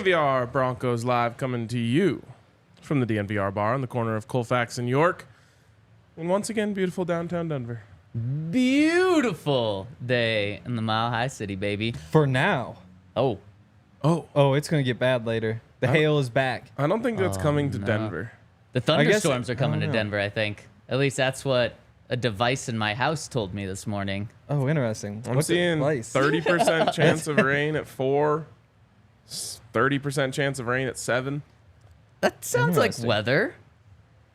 DNVR Broncos live coming to you from the DNVR Bar on the corner of Colfax and York. And once again, beautiful downtown Denver. Beautiful day in the Mile High City, baby. For now. Oh, it's going to get bad later. The hail is back. I don't think that's coming to Denver. the thunderstorms are coming I to don't know. Denver, I think. At least that's what a device in my house told me this morning. Oh, interesting. I'm What's the seeing advice? 30% chance of rain at 4, 30% chance of rain at 7. That sounds like Interesting. weather.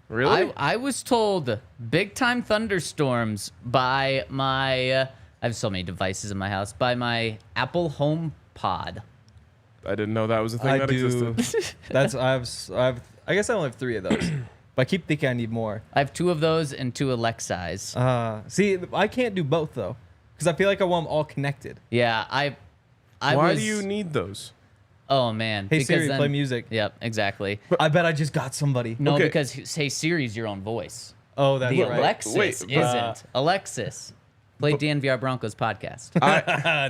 Really? I was told big time thunderstorms by my, I have so many devices in my house, by my Apple Home Pod. I didn't know that was a thing I that do. existed. I guess I only have 3 of those. But I keep thinking I need more. I have 2 of those and 2 Alexas. See, I can't do both though, because I feel like I want them all connected. Yeah, I Why was, do you need those? Oh man. Hey because Siri, then- play music. Yep, exactly. I bet I just got somebody. No, Okay. because Hey Siri's your own voice. Oh, that's The right. Alexis Wait, isn't. Alexis. Play DNVR Broncos podcast.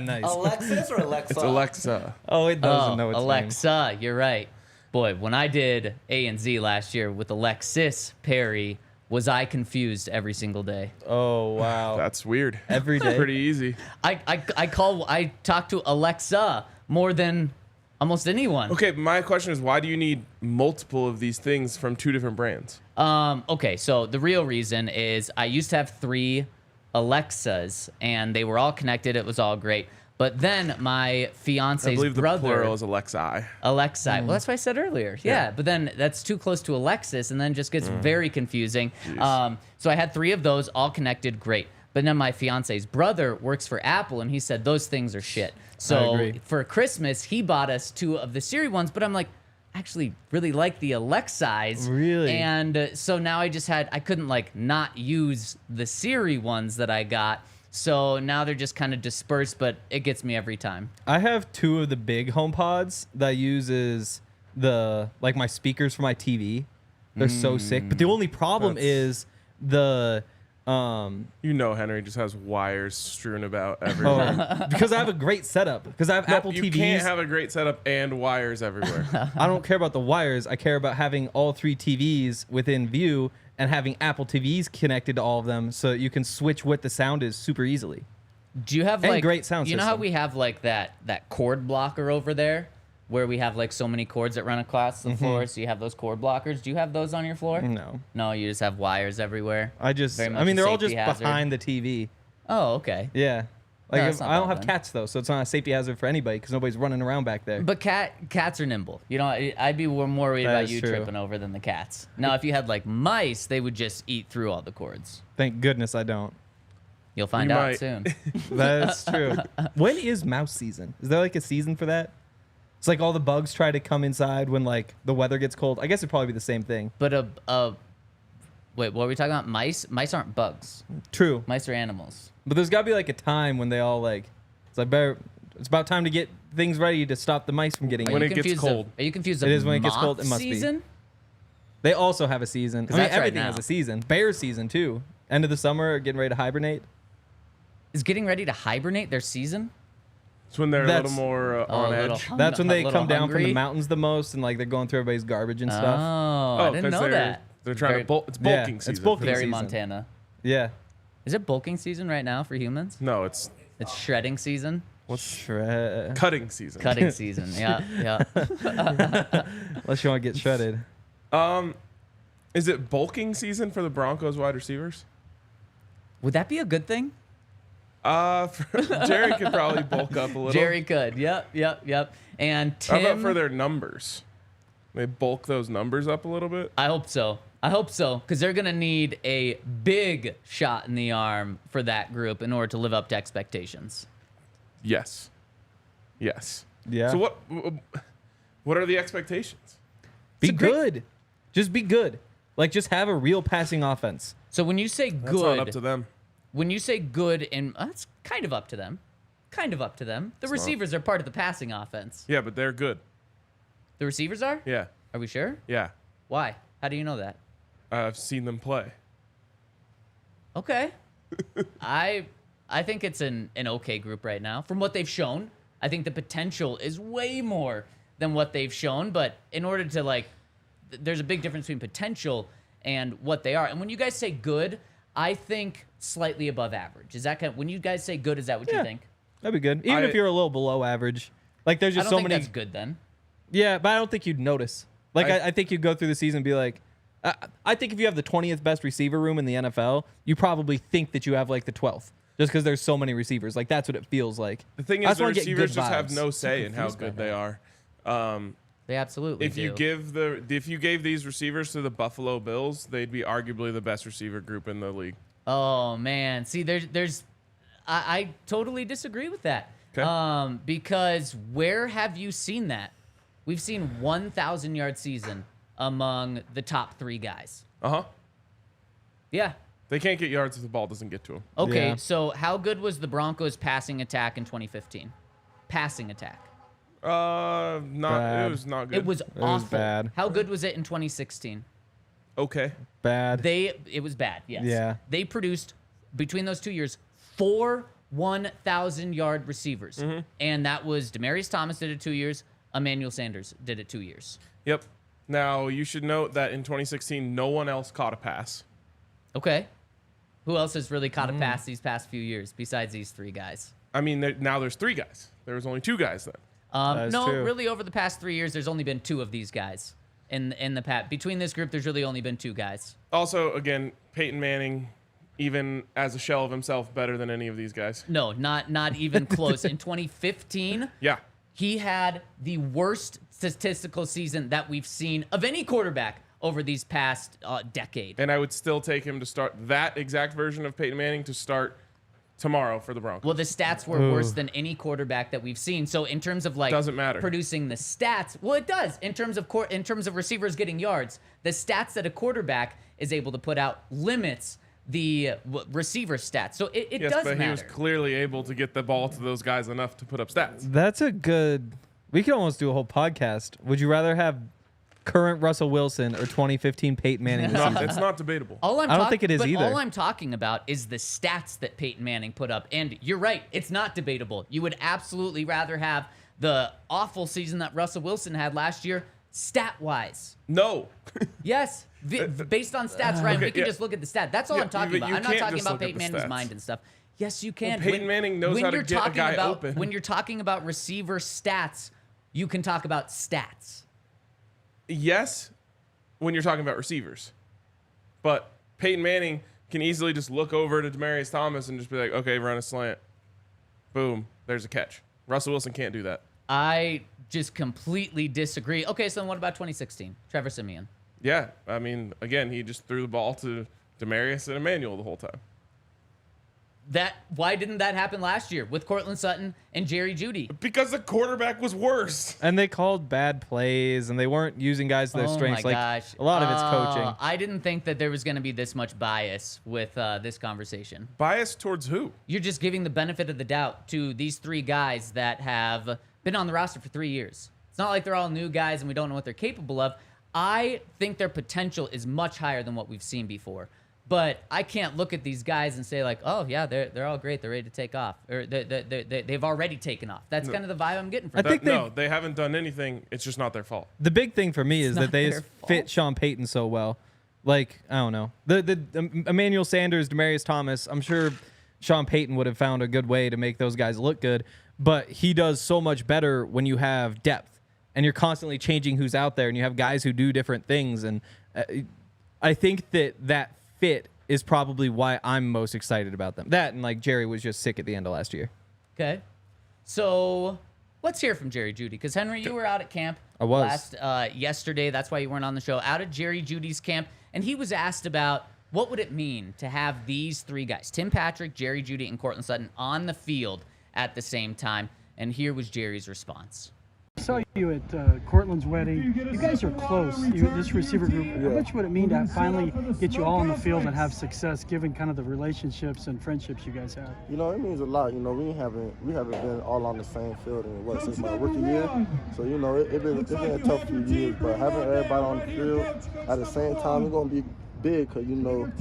Nice. Alexis or Alexa? It's Alexa. Oh, it doesn't know its name. Alexa, you're right. Boy, when I did A and Z last year with Alexis Perry, was I confused every single day. Oh, wow. That's weird. Every day. Pretty easy. I talk to Alexa more than almost anyone. Okay, my question is, why do you need multiple of these things from 2 different brands? Okay, so the real reason is I used to have 3 Alexas, and they were all connected. It was all great. But then my I fiance's believe the brother, plural is Alexa. Alexa. Well, that's what I said earlier. Yeah, but then that's too close to Alexis, and then it just gets very confusing. So I had 3 of those all connected, great. But then my fiance's brother works for Apple, and he said those things are shit. So agree. for Christmas, he bought us 2 of the Siri ones, but I'm like, I actually really like the Alexis. Really? And so now I couldn't like not use the Siri ones that I got. So now they're just kind of dispersed, but it gets me every time. I have 2 of the big HomePods that uses like my speakers for my TV. They're so sick. But the only problem is the You know Henry just has wires strewn about everywhere. because I have a great setup. Because I have Apple you TVs. can't have a great setup and wires everywhere. I don't care about the wires. I care about having all 3 TVs within view and having Apple TVs connected to all of them so you can switch what the sound is super easily. Do you have And like great sound You know how system. we have like that cord blocker over there, where we have like so many cords that run across the floor? So you have those cord blockers. Do you have those on your floor? No. No, you just have wires everywhere. Very much a they're all just safety hazard. behind the TV. Oh, okay. Yeah. Like that's not I don't bad have then. cats though, so it's not a safety hazard for anybody because nobody's running around back there. But cats are nimble. You know, I'd be more worried That about is you true. tripping over than the cats. Now, if you had like mice, they would just eat through all the cords. Thank goodness I don't. You'll find You out might. soon. That's true. When is mouse season? Is there like a season for that? It's like all the bugs try to come inside when like the weather gets cold. I guess it'd probably be the same thing. But wait, what are we talking about? Mice? Mice aren't bugs. True. Mice are animals. But there's got to be like a time when they all like, it's about time to get things ready to stop the mice from getting When in. it gets confused cold. Are you confused? It of is when it gets cold, moth it must be. season? They also have a season. I mean, that's right everything now. has a season. Bear season too. End of the summer, getting ready to hibernate. Is getting ready to hibernate their season? It's when they're a That's- little more Oh, on a little edge. hung- That's when they a little come down from hungry? the mountains the most, and like they're going through everybody's garbage and stuff. Oh, I didn't 'cause know they're- that. They're trying Very- to bulk. It's Yeah, bulking it's season. bulking. Very season. Montana. Yeah. Is it bulking season right now for humans? No, it's It's shredding season, Shred. cutting season. cutting season. Yeah, yeah. Unless you want to get shredded. Is it bulking season for the Broncos wide receivers? Would that be a good thing? Jerry could probably bulk up a little. Jerry could. Yep. And How Tim. about for their numbers? They bulk those numbers up a little bit. I hope so, because they're gonna need a big shot in the arm for that group in order to live up to expectations. Yes. Yeah. So what are the expectations? Be It's a great- good. Just be good. Like, just have a real passing offense. So when you say That's good, not up to them. when you say good, and that's kind of up to them. The receivers are part of the passing offense. Yeah, but they're good. The receivers are? Yeah. Are we sure? Yeah. Why? How do you know that? I've seen them play. Okay. I think it's an okay group right now. From what they've shown, I think the potential is way more than what they've shown. But in order to there's a big difference between potential and what they are. And when you guys say good, I think slightly above average. Is that when you guys say good, is that what you think? That'd be good. Even if you're a little below average. Like, there's just so many. That's good then. Yeah, but I don't think you'd notice. Like, I think you'd go through the season and be like, I think if you have the 20th best receiver room in the NFL, you probably think that you have, like, the 12th. Just because there's so many receivers. Like, that's what it feels like. The thing is, the receivers just have no say in how good they are. They absolutely do. If you gave these receivers to the Buffalo Bills, they'd be arguably the best receiver group in the league. Oh, man. See, I totally disagree with that. Okay. Because where have you seen that? We've seen 1,000-yard season among the top 3 guys. Uh-huh. Yeah. They can't get yards if the ball doesn't get to them. Okay, so how good was the Broncos' passing attack in 2015? Passing attack. It was not good. It was awful. It was bad. How good was it in 2016? Okay. Bad. It was bad, yes. Yeah. They produced, between those 2 years, 4 1,000-yard receivers. Mm-hmm. And that was Demaryius Thomas did it 2 years. Emmanuel Sanders did it 2 years. Yep. Now, you should note that in 2016, no one else caught a pass. Okay. Who else has really caught a pass these past few years besides these 3 guys? I mean, now there's 3 guys. There was only 2 guys then. No, true. really over the past 3 years, there's only been 2 of these guys. In the past. Between this group, there's really only been 2 guys. Also, again, Peyton Manning, even as a shell of himself, better than any of these guys. No, not even close. In 2015, yeah, he had the worst statistical season that we've seen of any quarterback over these past decade. And I would still take him to start that exact version of Peyton Manning to start tomorrow for the Broncos. Well, the stats were worse than any quarterback that we've seen. So in terms of doesn't matter. Producing the stats, well, it does. In terms of receivers getting yards, the stats that a quarterback is able to put out limits the receiver stats. So it does matter. But he was clearly able to get the ball to those guys enough to put up stats. That's a good. We could almost do a whole podcast. Would you rather have current Russell Wilson or 2015 Peyton Manning? It's not debatable. I don't think it is either. All I'm talking about is the stats that Peyton Manning put up. And you're right, it's not debatable. You would absolutely rather have the awful season that Russell Wilson had last year, stat-wise. No. Yes. Based on stats, Ryan, we can just look at the stat. That's all I'm talking about. I'm not talking about Peyton Manning's mind and stuff. Yes, you can. Well, Peyton Manning knows how to get a guy open. When you're talking about receiver stats, you can talk about stats. Yes, when you're talking about receivers. But Peyton Manning can easily just look over to Demaryius Thomas and just be like, okay, run a slant. Boom, there's a catch. Russell Wilson can't do that. I just completely disagree. Okay, so then what about 2016? Trevor Siemian. Yeah, I mean, again, he just threw the ball to Demaryius and Emmanuel the whole time. Why didn't that happen last year with Courtland Sutton and Jerry Jeudy? Because the quarterback was worse. And they called bad plays, and they weren't using guys to their strengths. Oh my gosh. A lot of it's coaching. I didn't think that there was going to be this much bias with this conversation. Bias towards who? You're just giving the benefit of the doubt to these 3 guys that have been on the roster for 3 years. It's not like they're all new guys and we don't know what they're capable of. I think their potential is much higher than what we've seen before. But I can't look at these guys and say, like, oh, yeah, they're all great. They're ready to take off. Or they've already taken off. That's kind of the vibe I'm getting from them. No, they haven't done anything. It's just not their fault. The big thing for me is that they just fit Sean Payton so well. Like, I don't know. The Emmanuel Sanders, Demaryius Thomas, I'm sure Sean Payton would have found a good way to make those guys look good. But he does so much better when you have depth. And you're constantly changing who's out there. And you have guys who do different things. And I think that fit is probably why I'm most excited about them. That and like Jerry was just sick at the end of last year. Okay. So let's hear from Jerry Jeudy. Because, Henry, you were out at camp yesterday. That's why you weren't on the show. Out at Jerry Jeudy's camp. And he was asked about what would it mean to have these 3 guys, Tim Patrick, Jerry Jeudy, and Courtland Sutton, on the field at the same time. And here was Jerry's response. I saw you at Courtland's wedding. You guys are close, this receiver group. How much would it mean to finally get you all on the field and have success, given kind of the relationships and friendships you guys have? You know, it means a lot. You know, we haven't been all on the same field since my rookie year. So, you know, it's been a tough few years. But having everybody on the field at the same time, it's going to be big because, you know,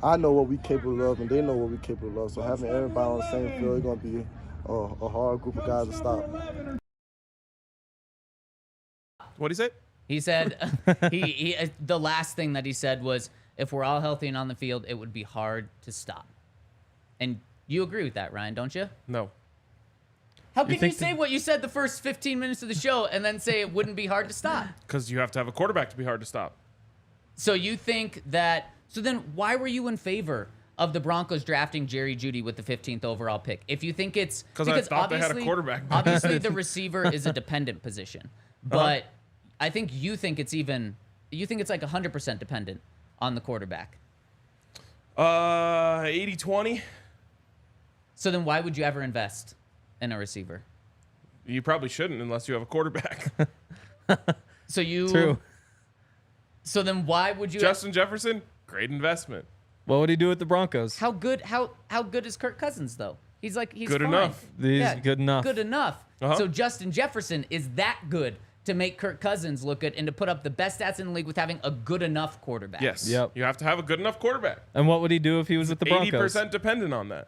I know what we're capable of and they know what we're capable of. So having everybody on the same field, it's going to be a hard group of guys to stop. What'd he say? He said he the last thing that he said was, if we're all healthy and on the field, it would be hard to stop. And you agree with that, Ryan, don't you? No. How can you say what you said the first 15 minutes of the show and then say it wouldn't be hard to stop? Because you have to have a quarterback to be hard to stop. So you think that... So then why were you in favor of the Broncos drafting Jerry Jeudy with the 15th overall pick? If you think it's... Because I thought they had a quarterback. Obviously, the receiver is a dependent position. But I think you think it's even... You think it's like 100% dependent on the quarterback. 80-20. So then why would you ever invest in a receiver? You probably shouldn't unless you have a quarterback. So you... True. So then why would you... Justin Jefferson, great investment. What would he do with the Broncos? How good is Kirk Cousins, though? He's good fine. Enough. He's good enough. Good enough. So Justin Jefferson is that good to make Kirk Cousins look good and to put up the best stats in the league with having a good enough quarterback. Yes. Yep. You have to have a good enough quarterback. And what would he do if he was with the Broncos? 80% dependent on that.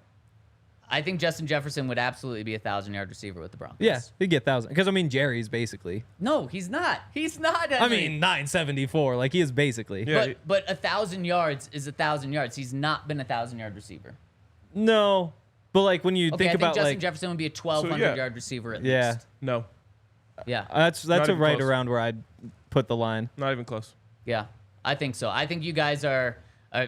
I think Justin Jefferson would absolutely be a 1,000-yard receiver with the Broncos. Yeah, he'd get 1,000. Because, I mean, Jerry's basically. No, he's not. He's not. I mean, 974. Like, he is basically. Yeah. But 1,000 yards is 1,000 yards. He's not been a 1,000-yard receiver. No. But, like, when you think about, Justin Jefferson would be a 1,200-yard receiver at least. No. Yeah. That's Not a even right close. around where I'd put the line. Not even close. Yeah, I think so. I think you guys are,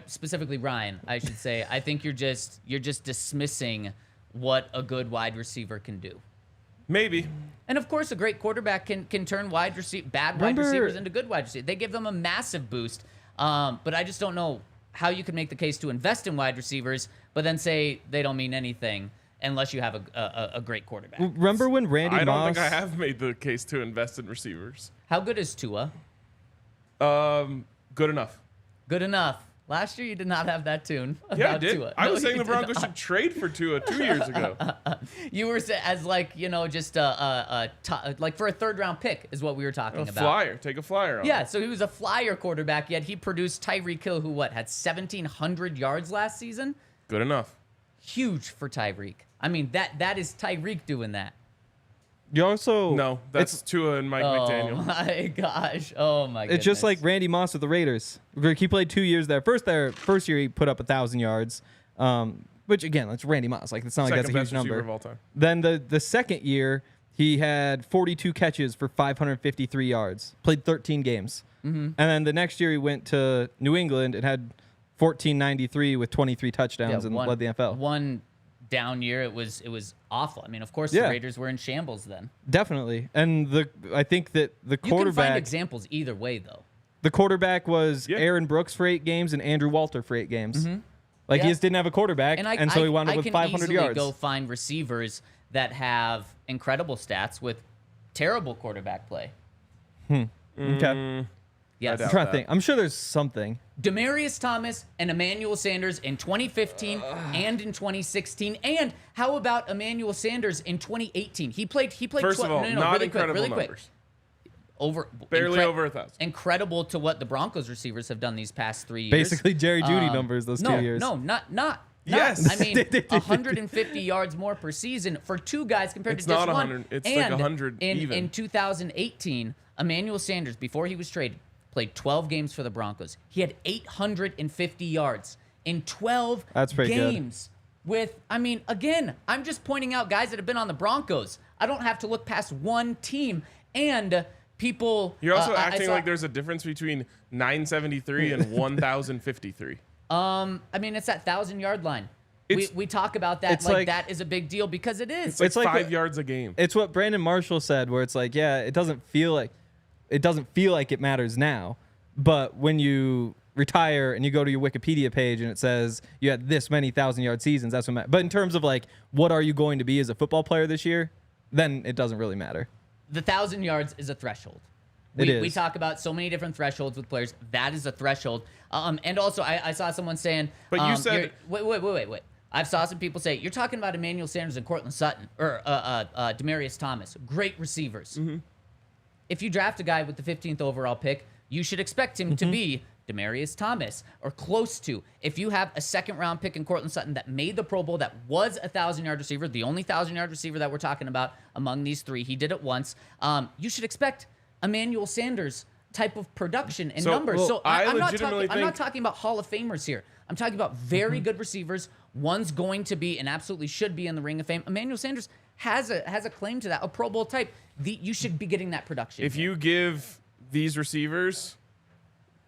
specifically Ryan, I should say, I think you're just dismissing what a good wide receiver can do. Maybe. And of course, a great quarterback can turn bad wide receivers into good wide receivers. They give them a massive boost. But I just don't know how you can make the case to invest in wide receivers, but then say they don't mean anything unless you have a great quarterback. Remember when Randy Moss... I don't think I have made the case to invest in receivers. How good is Tua? Good enough. Good enough. Last year, you did not have that tune about Yeah, I did. Tua. I was No, saying you the did Broncos not. should trade for Tua 2 years ago. You were as like, just like for a third-round pick is what we were talking about. Flyer. Take a flyer on Yeah, it. so he was a flyer quarterback, yet he produced Tyreek Hill, who had 1,700 yards last season. Good enough. Huge for Tyreek. I mean, that is Tyreek doing that. You also... No, that's Tua and Mike McDaniel. Oh my gosh. Oh my goodness. It's just like Randy Moss with the Raiders. He played 2 years there. First year he put up 1,000 yards, which again, that's Randy Moss. Like, it's not like that's a huge Second best receiver number. of all time. Then the second year he had 42 catches for 553 yards. Played 13 games, and then the next year he went to New England and had 1,493 with 23 touchdowns and led the NFL. One down year, it was awful. I mean, of course, Yeah. the Raiders were in shambles then. Definitely, and I think that the You can find quarterback. examples either way, though. The quarterback was Yeah. Aaron Brooks for 8 games and Andrew Walter for 8 games. Like, Yeah. he just didn't have a quarterback, and so he wound up with 500 I can easily yards. go find receivers that have incredible stats with terrible quarterback play. Okay. Yes. I I'm doubt trying to that. think. I'm sure there's something. Demarius Thomas and Emmanuel Sanders in 2015 and in 2016. And how about Emmanuel Sanders in 2018? He played. First of all, not really incredible quick, really numbers. quick. Barely over 1,000. Incredible to what the Broncos receivers have done these past 3 years. Basically, Jerry Jeudy numbers those 2 years. No, not. Yes. I mean, 150 yards more per season for 2 guys compared It's to just not one. 100. It's and like 100 even. In 2018, Emmanuel Sanders, before he was traded, played 12 games for the Broncos. He had 850 yards in 12 That's pretty good. games. Again, I'm just pointing out guys that have been on the Broncos. I don't have to look past one team. And people... You're also I acting saw- like there's a difference between 973 and 1,053. It's that 1,000-yard line. It's- We talk about that it's like like- that is a big deal because it is. It's like like 5 yards a game. It's what Brandon Marshall said, where it's like, yeah, it doesn't feel like it matters now, but when you retire and you go to your Wikipedia page and it says you had this many 1,000-yard seasons, that's what matters. But in terms of like, what are you going to be as a football player this year, then it doesn't really matter. The 1,000 yards is a threshold. It is. We talk about so many different thresholds with players. That is a threshold. And also, I saw someone saying... But you said... Wait. I saw some people say, you're talking about Emmanuel Sanders and Courtland Sutton, or Demarius Thomas. Great receivers. Mm-hmm. If you draft a guy with the 15th overall pick, you should expect him to be Demarius Thomas or close to. If you have a second-round pick in Courtland Sutton that made the Pro Bowl, that was a 1,000-yard receiver, the only 1,000-yard receiver that we're talking about among these 3, he did it once, you should expect Emmanuel Sanders type of production and So, numbers. well, So I I'm not legitimately talking. I'm not think- talking about Hall of Famers here. I'm talking about very good receivers. One's going to be and absolutely should be in the Ring of Fame. Emmanuel Sanders has a claim to that, a Pro Bowl type. You should be getting that production. If you give these receivers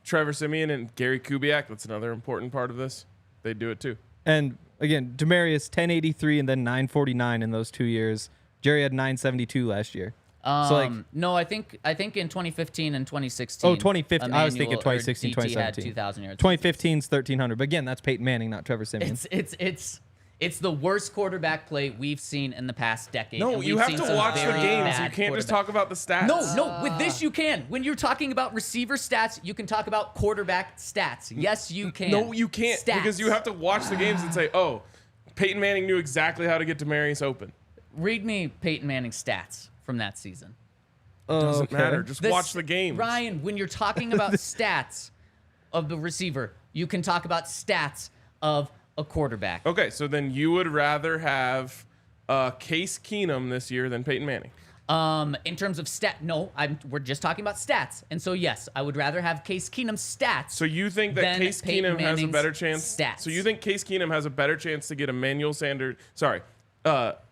Trevor Siemian and Gary Kubiak, that's another important part of this. They do it too. And again, Demaryius 1083 and then 949 in those 2 years. Jerry had 972 last year. No, I think in 2015 and 2016. Oh, 2015. I was thinking Emmanuel, or 2016, DT 2017. had 2,000 yards. 2015's 1300. But again, that's Peyton Manning, not Trevor Siemian. It's the worst quarterback play we've seen in the past decade. No, and you we've have seen to some watch the very games. You bad can't just quarterback- talk about the stats. No, with this you can. When you're talking about receiver stats, you can talk about quarterback stats. Yes, you can. No, you can't Stats. because you have to watch the games and say, oh, Peyton Manning knew exactly how to get Demaryius open. Read me Peyton Manning's stats from that season. Doesn't matter. Just This- watch the games. Ryan, when you're talking about stats of the receiver, you can talk about stats of a quarterback. Okay, so then you would rather have Case Keenum this year than Peyton Manning. In terms of we're just talking about stats. And so, yes, I would rather have Case Keenum's stats. So you think that than Case Peyton Keenum has a Manning's better chance? Stats. So you think Case Keenum has a better chance to get Emmanuel Sanders? Sorry,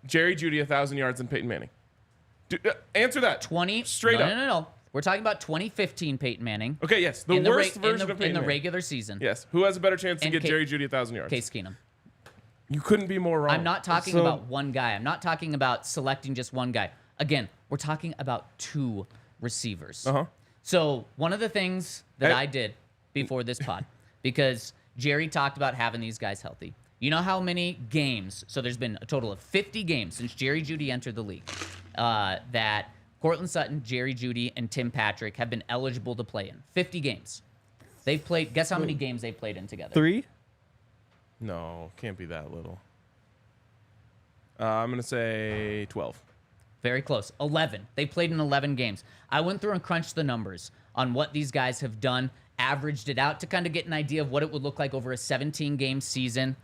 Jerry Jeudy 1,000 yards than Peyton Manning? Answer that. 20 straight no, up. No. We're talking about 2015 Peyton Manning. Okay, yes, the in worst in version the, of Peyton in the Manning. regular season. Yes, who has a better chance to And get Case- Jerry Jeudy 1,000 yards? Case Keenum. You couldn't be more wrong. I'm not talking So- about one guy. I'm not talking about selecting just one guy. Again, we're talking about two receivers. Uh-huh. So one of the things that Hey. I did before this pod, because Jerry talked about having these guys healthy. You know how many games? So there's been a total of 50 games since Jerry Jeudy entered the league that Courtland Sutton, Jerry Jeudy, and Tim Patrick have been eligible to play in. 50 games. They've played. Guess how many games they've played in together? 3? No, can't be that little. I'm going to say 12. Very close. 11. They played in 11 games. I went through and crunched the numbers on what these guys have done, averaged it out to kind of get an idea of what it would look like over a 17-game season,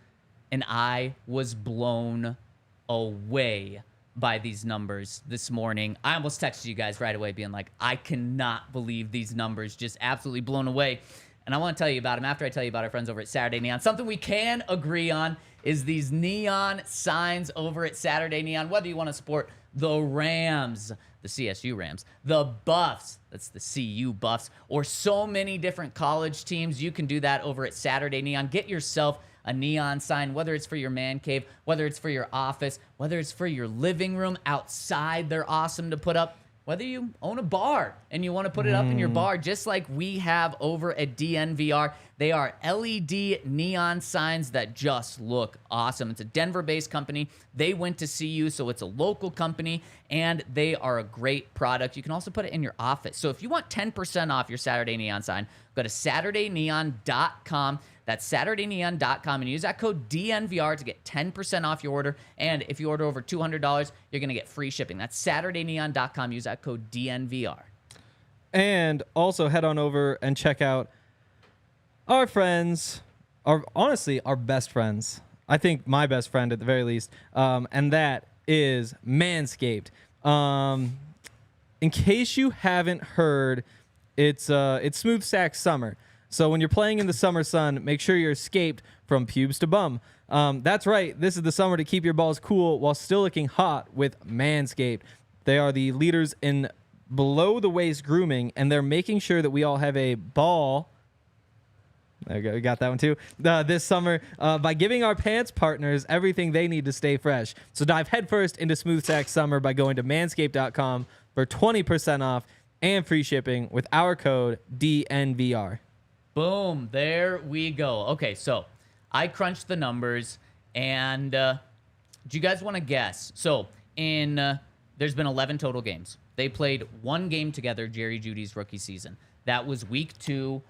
and I was blown away by these numbers this morning. I almost texted you guys right away being like, I cannot believe these numbers, just absolutely blown away. And I want to tell you about them after I tell you about our friends over at Saturday Neon. Something we can agree on is these neon signs over at Saturday Neon, whether you want to support the Rams, the CSU Rams, the Buffs, that's the CU Buffs, or so many different college teams. You can do that over at Saturday Neon. Get yourself a neon sign, whether it's for your man cave, whether it's for your office, whether it's for your living room outside. They're awesome to put up. Whether you own a bar and you want to put it up in your bar, just like we have over at DNVR, they are LED neon signs that just look awesome. It's a Denver-based company. They went to CU, so it's a local company, and they are a great product. You can also put it in your office. So if you want 10% off your Saturday Neon sign, go to SaturdayNeon.com. That's SaturdayNeon.com and use that code DNVR to get 10% off your order. And if you order over $200, you're going to get free shipping. That's SaturdayNeon.com. Use that code DNVR. And also head on over and check out our friends, honestly, our best friends. I think my best friend at the very least. And that is Manscaped. In case you haven't heard, it's Smooth Sack Summer. So when you're playing in the summer sun, make sure you're escaped from pubes to bum. That's right. This is the summer to keep your balls cool while still looking hot with Manscaped. They are the leaders in below-the-waist grooming, and they're making sure that we all have a ball. There you go. We got that one too. This summer by giving our pants partners everything they need to stay fresh. So dive headfirst into Smooth Sack Summer by going to manscaped.com for 20% off and free shipping with our code DNVR. Boom. There we go. Okay, so I crunched the numbers, and do you guys want to guess? So there's been 11 total games. They played one game together, Jerry Jeudy's rookie season. That was week 2.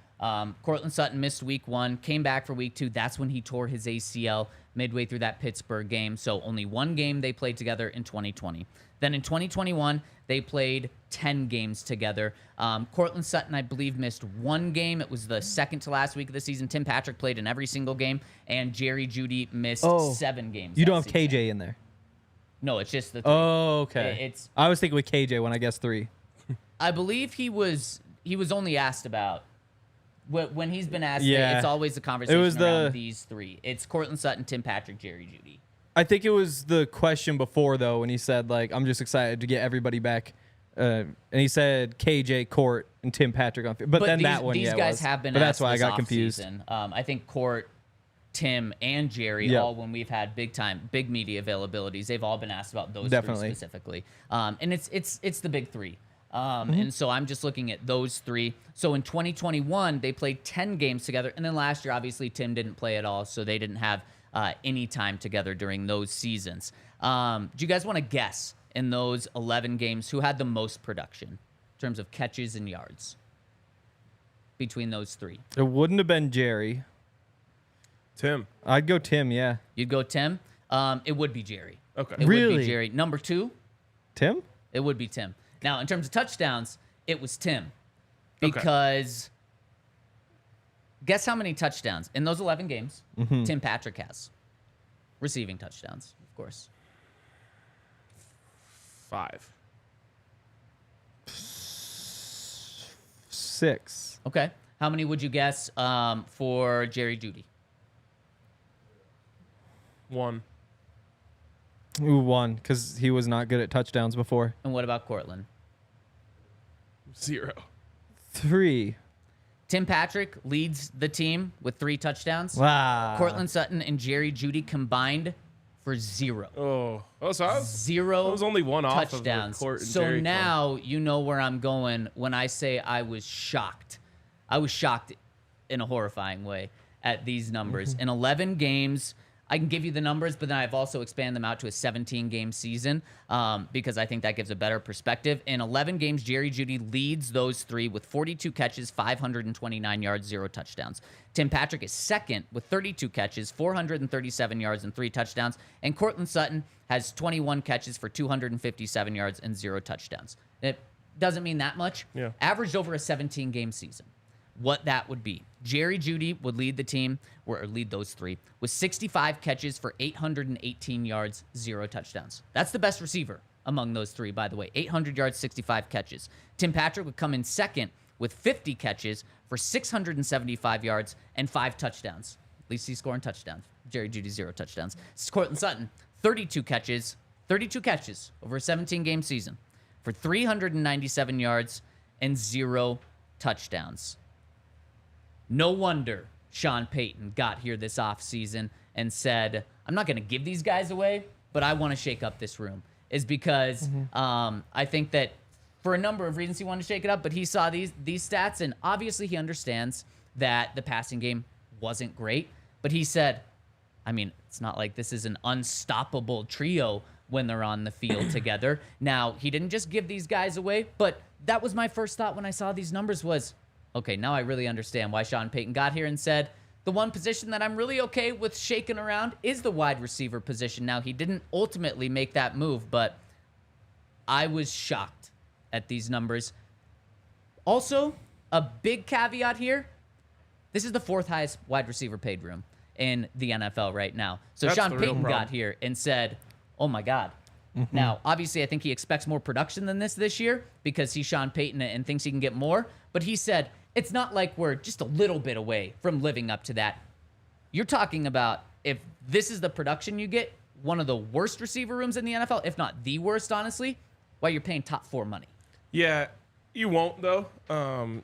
Courtland Sutton missed week 1, came back for week 2. That's when he tore his ACL midway through that Pittsburgh game. So only one game they played together in 2020. Then in 2021, they played 10 games together. Courtland Sutton, I believe, missed one game. It was the second to last week of the season. Tim Patrick played in every single game, and Jerry Jeudy missed 7 games. You that don't have season. KJ in there. No, it's just the 3. Oh, okay. It's I was thinking with KJ when I guessed 3. I believe he was only asked about when he's been asked. Yeah. It's always the conversation was around these three. It's Courtland Sutton, Tim Patrick, Jerry Jeudy. I think it was the question before though when he said like I'm just excited to get everybody back, and he said KJ, Court, and Tim Patrick on field. But then these guys have been. But that's asked why I this got confused. offseason. I think Court, Tim, and Jerry, all when we've had big media availabilities, they've all been asked about those three specifically. And it's the big three. And so I'm just looking at those three. So in 2021, they played 10 games together. And then last year, obviously, Tim didn't play at all. So they didn't have any time together during those seasons. Do you guys want to guess in those 11 games who had the most production in terms of catches and yards between those three? It wouldn't have been Jerry. Tim. I'd go Tim, yeah. You'd go Tim? It would be Jerry. Okay. It would Really? be Jerry. Number 2, Tim? it would be Tim. Now, in terms of touchdowns, it was Tim. Because guess how many touchdowns in those 11 games Tim Patrick has? Receiving touchdowns, of course. 5. 6. Okay. How many would you guess for Jerry Jeudy? 1. Ooh, 1, because he was not good at touchdowns before. And what about Courtland? 0. 3. Tim Patrick leads the team with 3 touchdowns. Wow. Courtland Sutton and Jerry Jeudy combined for 0. Oh, so I was 0 I was only one off touchdowns. of the Court and So Jerry now you know where I'm going when I say I was shocked. I was shocked in a horrifying way at these numbers. In 11 games, I can give you the numbers, but then I've also expanded them out to a 17-game season because I think that gives a better perspective. In 11 games, Jerry Jeudy leads those 3 with 42 catches, 529 yards, 0 touchdowns. Tim Patrick is second with 32 catches, 437 yards, and 3 touchdowns. And Courtland Sutton has 21 catches for 257 yards and 0 touchdowns. It doesn't mean that much. Yeah. Averaged over a 17-game season. What that would be. Jerry Jeudy would lead the team, or lead those 3, with 65 catches for 818 yards, 0 touchdowns. That's the best receiver among those 3, by the way. 800 yards, 65 catches. Tim Patrick would come in second with 50 catches for 675 yards and 5 touchdowns. At least he's scoring touchdowns. Jerry Jeudy, 0 touchdowns. Courtland Sutton, 32 catches over a 17-game season for 397 yards and 0 touchdowns. No wonder Sean Payton got here this offseason and said, I'm not going to give these guys away, but I want to shake up this room. Is because I think that for a number of reasons he wanted to shake it up, but he saw these stats, and obviously he understands that the passing game wasn't great. But he said, I mean, it's not like this is an unstoppable trio when they're on the field together. Now, he didn't just give these guys away, but that was my first thought when I saw these numbers was, okay, now I really understand why Sean Payton got here and said, the one position that I'm really okay with shaking around is the wide receiver position. Now, he didn't ultimately make that move, but I was shocked at these numbers. Also, a big caveat here, this is the 4th highest wide receiver paid room in the NFL right now. So That's Sean the real Payton problem. got here and said, oh my God. Now, obviously, I think he expects more production than this year because he's Sean Payton and thinks he can get more. But he said, it's not like we're just a little bit away from living up to that. You're talking about if this is the production you get, one of the worst receiver rooms in the NFL, if not the worst, honestly, while you're paying top 4 money. Yeah, you won't though.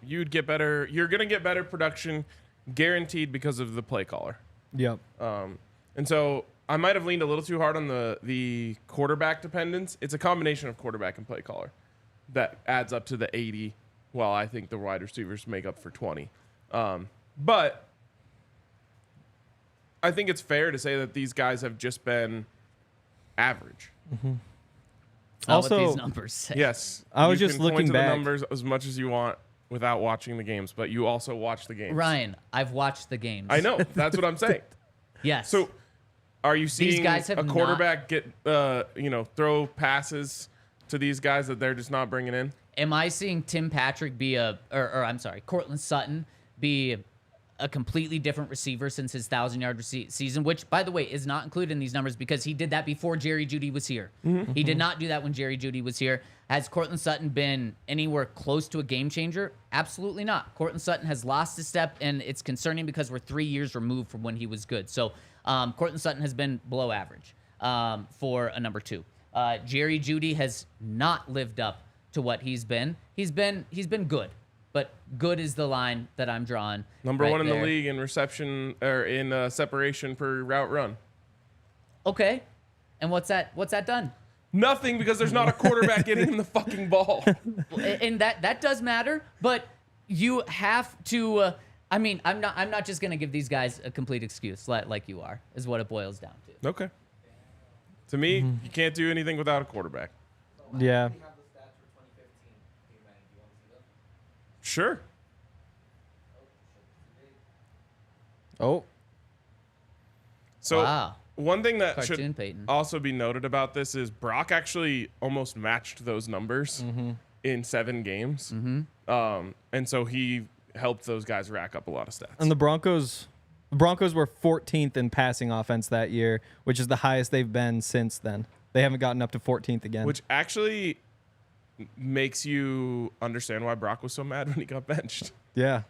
You'd get better. You're gonna get better production, guaranteed, because of the play caller. Yep. And so I might have leaned a little too hard on the quarterback dependence. It's a combination of quarterback and play caller that adds up to the 80. While I think the wide receivers make up for 20. But I think it's fair to say that these guys have just been average. It's not Also- what these numbers say. Yes. I was you just can point looking to back. the numbers as much as you want without watching the games, but you also watch the games. Ryan, I've watched the games. I know. That's what I'm saying. Yes. So are you seeing guys have a quarterback get throw passes to these guys that they're just not bringing in? Am I seeing Tim Patrick be Courtland Sutton be a completely different receiver since his 1,000-yard season, which, by the way, is not included in these numbers because he did that before Jerry Jeudy was here. He did not do that when Jerry Jeudy was here. Has Courtland Sutton been anywhere close to a game changer? Absolutely not. Courtland Sutton has lost a step, and it's concerning because we're 3 years removed from when he was good. So Courtland Sutton has been below average for a number 2. Jerry Jeudy has not lived up to what he's been. He's been good. But good is the line that I'm drawing. Number right 1 in there. the league in reception or in separation per route run. Okay. And what's that done? Nothing, because there's not a quarterback getting him the fucking ball. And that does matter, but you have to I'm not just going to give these guys a complete excuse like you are, is what it boils down to. Okay. To me, you can't do anything without a quarterback. Yeah. Sure. Oh. So Wow. one thing that Cartoon should Peyton. also be noted about this is Brock actually almost matched those numbers in 7 games. And so he helped those guys rack up a lot of stats. And the Broncos were 14th in passing offense that year, which is the highest they've been since then. They haven't gotten up to 14th again. Which actually makes you understand why Brock was so mad when he got benched. Yeah.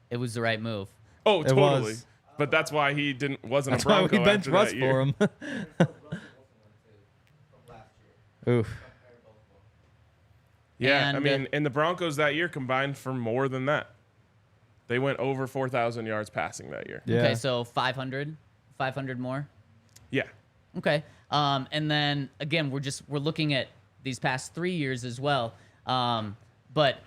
It was the right move. Oh, It totally. was. But that's why he wasn't That's a why Bronco we benched after Russ that year. for him. Oof. Yeah, And, I mean, and the Broncos that year combined for more than that. They went over 4,000 yards passing that year. Yeah. Okay, so 500 more. Yeah. Okay. And then again, we're looking at these past 3 years as well. But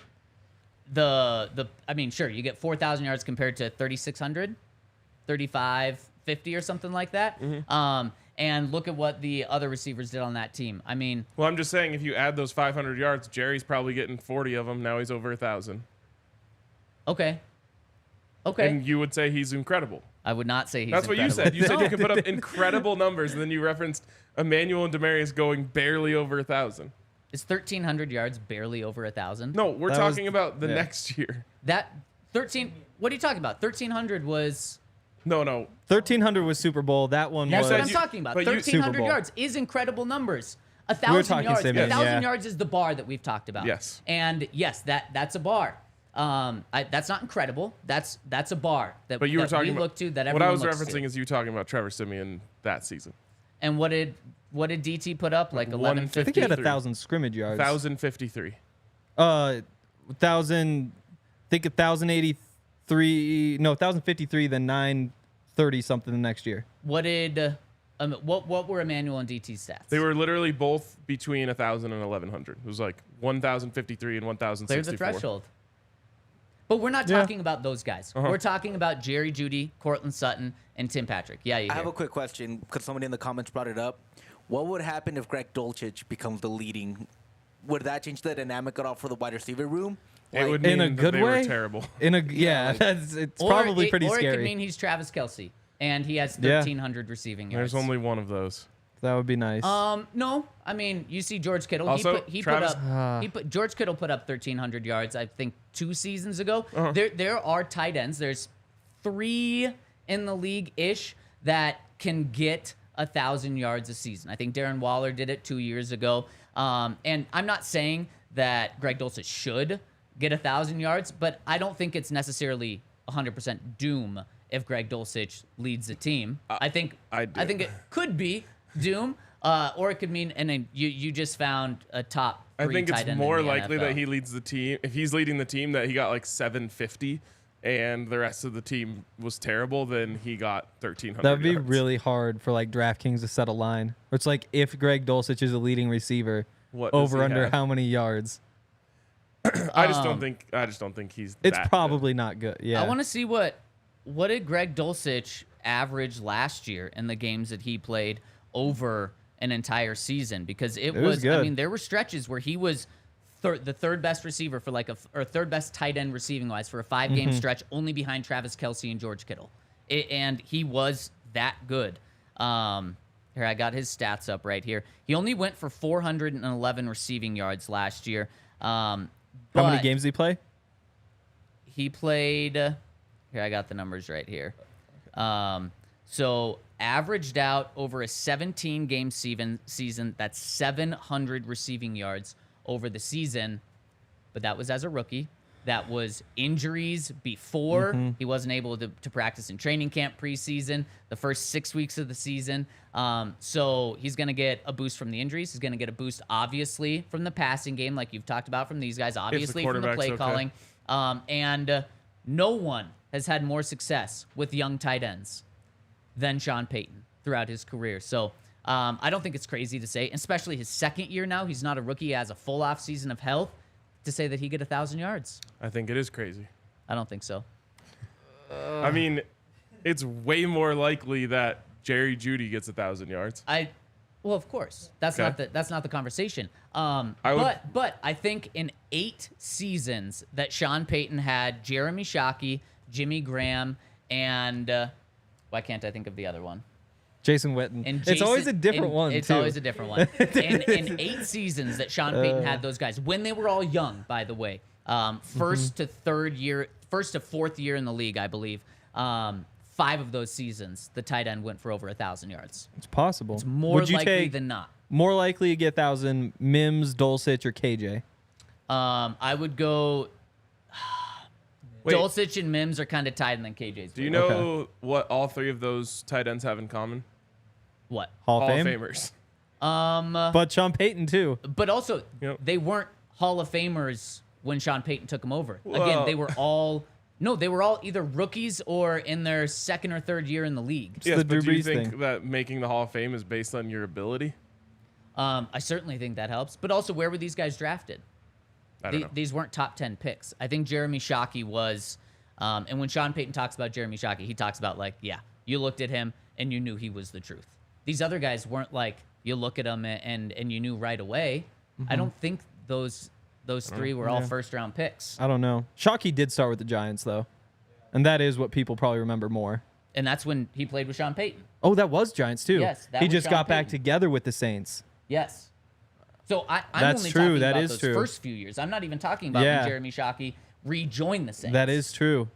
sure, you get 4,000 yards compared to 3,600, 3,550 or something like that. And look at what the other receivers did on that team. I mean, Well, I'm just saying, if you add those 500 yards, Jerry's probably getting 40 of them. Now he's over 1,000. okay. And you would say he's incredible. I would not say he's That's what you incredible. said. You said you can put up incredible numbers, and then you referenced Emmanuel and Demarius going barely over 1,000. Is 1,300 yards barely over 1,000? No, we're That talking was- about the yeah. next year. That 13. What are you talking about? 1,300 was. No. 1,300 was Super Bowl. That one That's was. what said I'm you- talking about. but you- 1,300 Super Bowl. yards is incredible numbers. We're 1,000 talking yards. Simeon, 1,000 yeah. yards is the bar that we've talked about. Yes. And yes, that's a bar. That's not incredible. That's a bar that, But you were that talking we about look to. That what I everyone was looks referencing to. is you talking about Trevor Simeon that season. And what did DT put up? Like 1150. I think he had 53. 1,000 scrimmage yards. 1,053. 1,000. I think 1,083. No, 1,053. Then 930 something the next year. What did what were Emmanuel and DT's stats? They were literally both between 1,000 and 1,100. It was like 1,053 and 1,064. Clear the threshold. But we're not Yeah. talking about those guys. We're talking about Jerry Jeudy, Courtland Sutton, and Tim Patrick. Yeah, you I have hear. a quick question because somebody in the comments brought it up. What would happen if Gregg Dulchich becomes the leading? Would that change the dynamic at all for the wide receiver room? It would In mean a that good they way? were terrible. It's probably pretty Or it could scary. mean he's Travis Kelce, and he has Yeah. 1,300 receiving yards. There's only one of those. That would be nice. No, I mean, you see George Kittle. Also, he Travis- put up George Kittle put up 1,300 yards. I think 2 seasons ago. There are tight ends. There's 3 in the league ish that can get 1,000 yards a season. I think Darren Waller did it 2 years ago. And I'm not saying that Gregg Dulcich should get 1,000 yards, but I don't think it's necessarily 100% doom if Gregg Dulcich leads the team. I think I do. think it could be doom, or it could mean, and then you just found a top 3 I think tight it's end more in the likely NFL. that he leads the team. If he's leading the team, that he got like 750, and the rest of the team was terrible, then he got 1,300. that would be yards. really hard for like DraftKings to set a line. Where it's like if Gregg Dulcich is a leading receiver, What does over he under have? how many yards? I just don't think he's. It's that probably not good. Yeah. I want to see what did Gregg Dulcich average last year in the games that he played over an entire season, because it was I good. mean, there were stretches where he was the third best receiver for or third best tight end receiving wise for a 5-game stretch, only behind Travis Kelce and George Kittle, and he was that good. Here, I got his stats up right here. He only went for 411 receiving yards last year. How many games did he play? He played Here, I got the numbers right here. So averaged out over a 17-game season, that's 700 receiving yards over the season. But that was as a rookie. That was injuries before. He wasn't able to practice in training camp preseason, the first 6 weeks of the season. So he's going to get a boost from the injuries. He's going to get a boost, obviously, from the passing game, like you've talked about from these guys, obviously from the play calling. And no one has had more success with young tight ends than Sean Payton throughout his career. So I don't think it's crazy to say, especially his second year now. He's not a rookie. He has a full off season of health to say that he get 1,000 yards. I think it is crazy. I don't think so. I mean, it's way more likely that Jerry Jeudy gets 1,000 yards. Well, of course. That's not the conversation. But I think in 8 seasons that Sean Payton had Jeremy Shockey, Jimmy Graham, and why can't I think of the other one? Jason Witten. It's always a different one, It's too. always a different one. In 8 seasons that Sean Payton had those guys, when they were all young, by the way, first to fourth year in the league, I believe, 5 of those seasons, the tight end went for over 1,000 yards. It's possible. It's more likely than not. More likely to get 1,000, Mims, Dulcich, or KJ? I would go... Wait. Dulcich and Mims are kind of tied, and then KJ's. Do you know what all 3 of those tight ends have in common? What? Hall of Hall of Fame? Famers. But Sean Payton, too. But also, Yep. they weren't Hall of Famers when Sean Payton took them over. Whoa. Again, they were all either rookies or in their second or third year in the league. Yes, the but Drew do you Brees think thing. that making the Hall of Fame is based on your ability? I certainly think that helps. But also, where were these guys drafted? I don't know. These weren't top 10 picks. I think Jeremy Shockey was, and when Sean Payton talks about Jeremy Shockey, he talks about you looked at him and you knew he was the truth. These other guys weren't like you look at them and you knew right away. I don't think those 3 were all first-round picks. I don't know. Shockey did start with the Giants, though. And that is what people probably remember more. And that's when he played with Sean Payton. Oh, that was Giants, too. Yes, that he was just Sean got back Payton. together with the Saints. Yes. So I'm That's only true. talking That about is those true. first few years. I'm not even talking about Yeah. when Jeremy Shockey rejoined the Saints. That is true.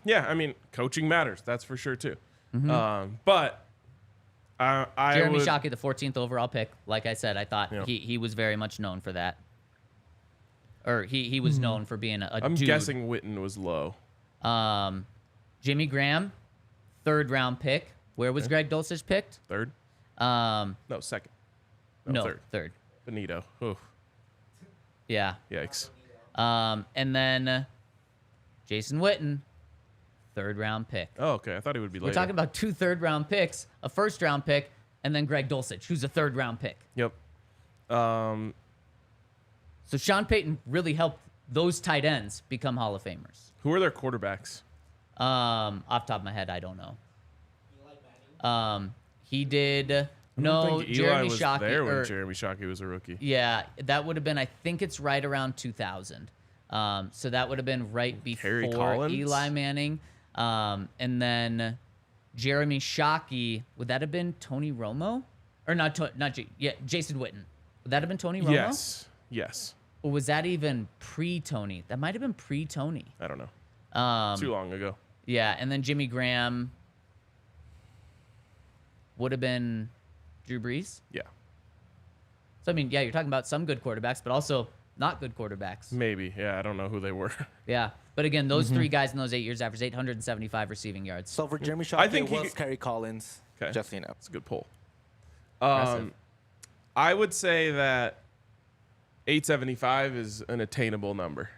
Yeah, I mean, coaching matters. That's for sure, too. But I Jeremy would, Shockey, the 14th overall pick. Like I said, I thought Yeah. he was very much known for that. Or he was known for being a I'm dude. guessing Witten was low. Jimmy Graham, 3rd-round pick. Where was Gregg Dulcich picked? 3rd? No, No, 2nd. 3rd. Benito. Oof. Yeah. Yikes. And then Jason Witten, 3rd-round pick. Oh, okay. I thought he would be later. We're talking about 2 3rd-round picks, a 1st-round pick, and then Gregg Dulcich, who's a 3rd-round pick. Yep. So Sean Payton really helped those tight ends become Hall of Famers. Who are their quarterbacks? Off the top of my head, I don't know. He did. I No, don't think Eli Jeremy was Shockey. there when Jeremy Shockey was a rookie. Yeah, that would have been. I think it's right around 2000. So that would have been right Kerry before Collins? Eli Manning. And then Jeremy Shockey. Would that have been Tony Romo? Or not? Jason Witten. Would that have been Tony Romo? Yes. Or was that even pre-Tony? That might have been pre-Tony. I don't know. Too long ago. Yeah, and then Jimmy Graham would have been Drew Brees. Yeah. So, I mean, yeah, you're talking about some good quarterbacks, but also not good quarterbacks. Maybe. Yeah, I don't know who they were. Yeah. But again, those 3 guys in those 8 years averaged 875 receiving yards. So for Jeremy Shockey, I think it was Kerry Collins. Okay. Just so you know. That's a good poll. Impressive. I would say that 875 is an attainable number.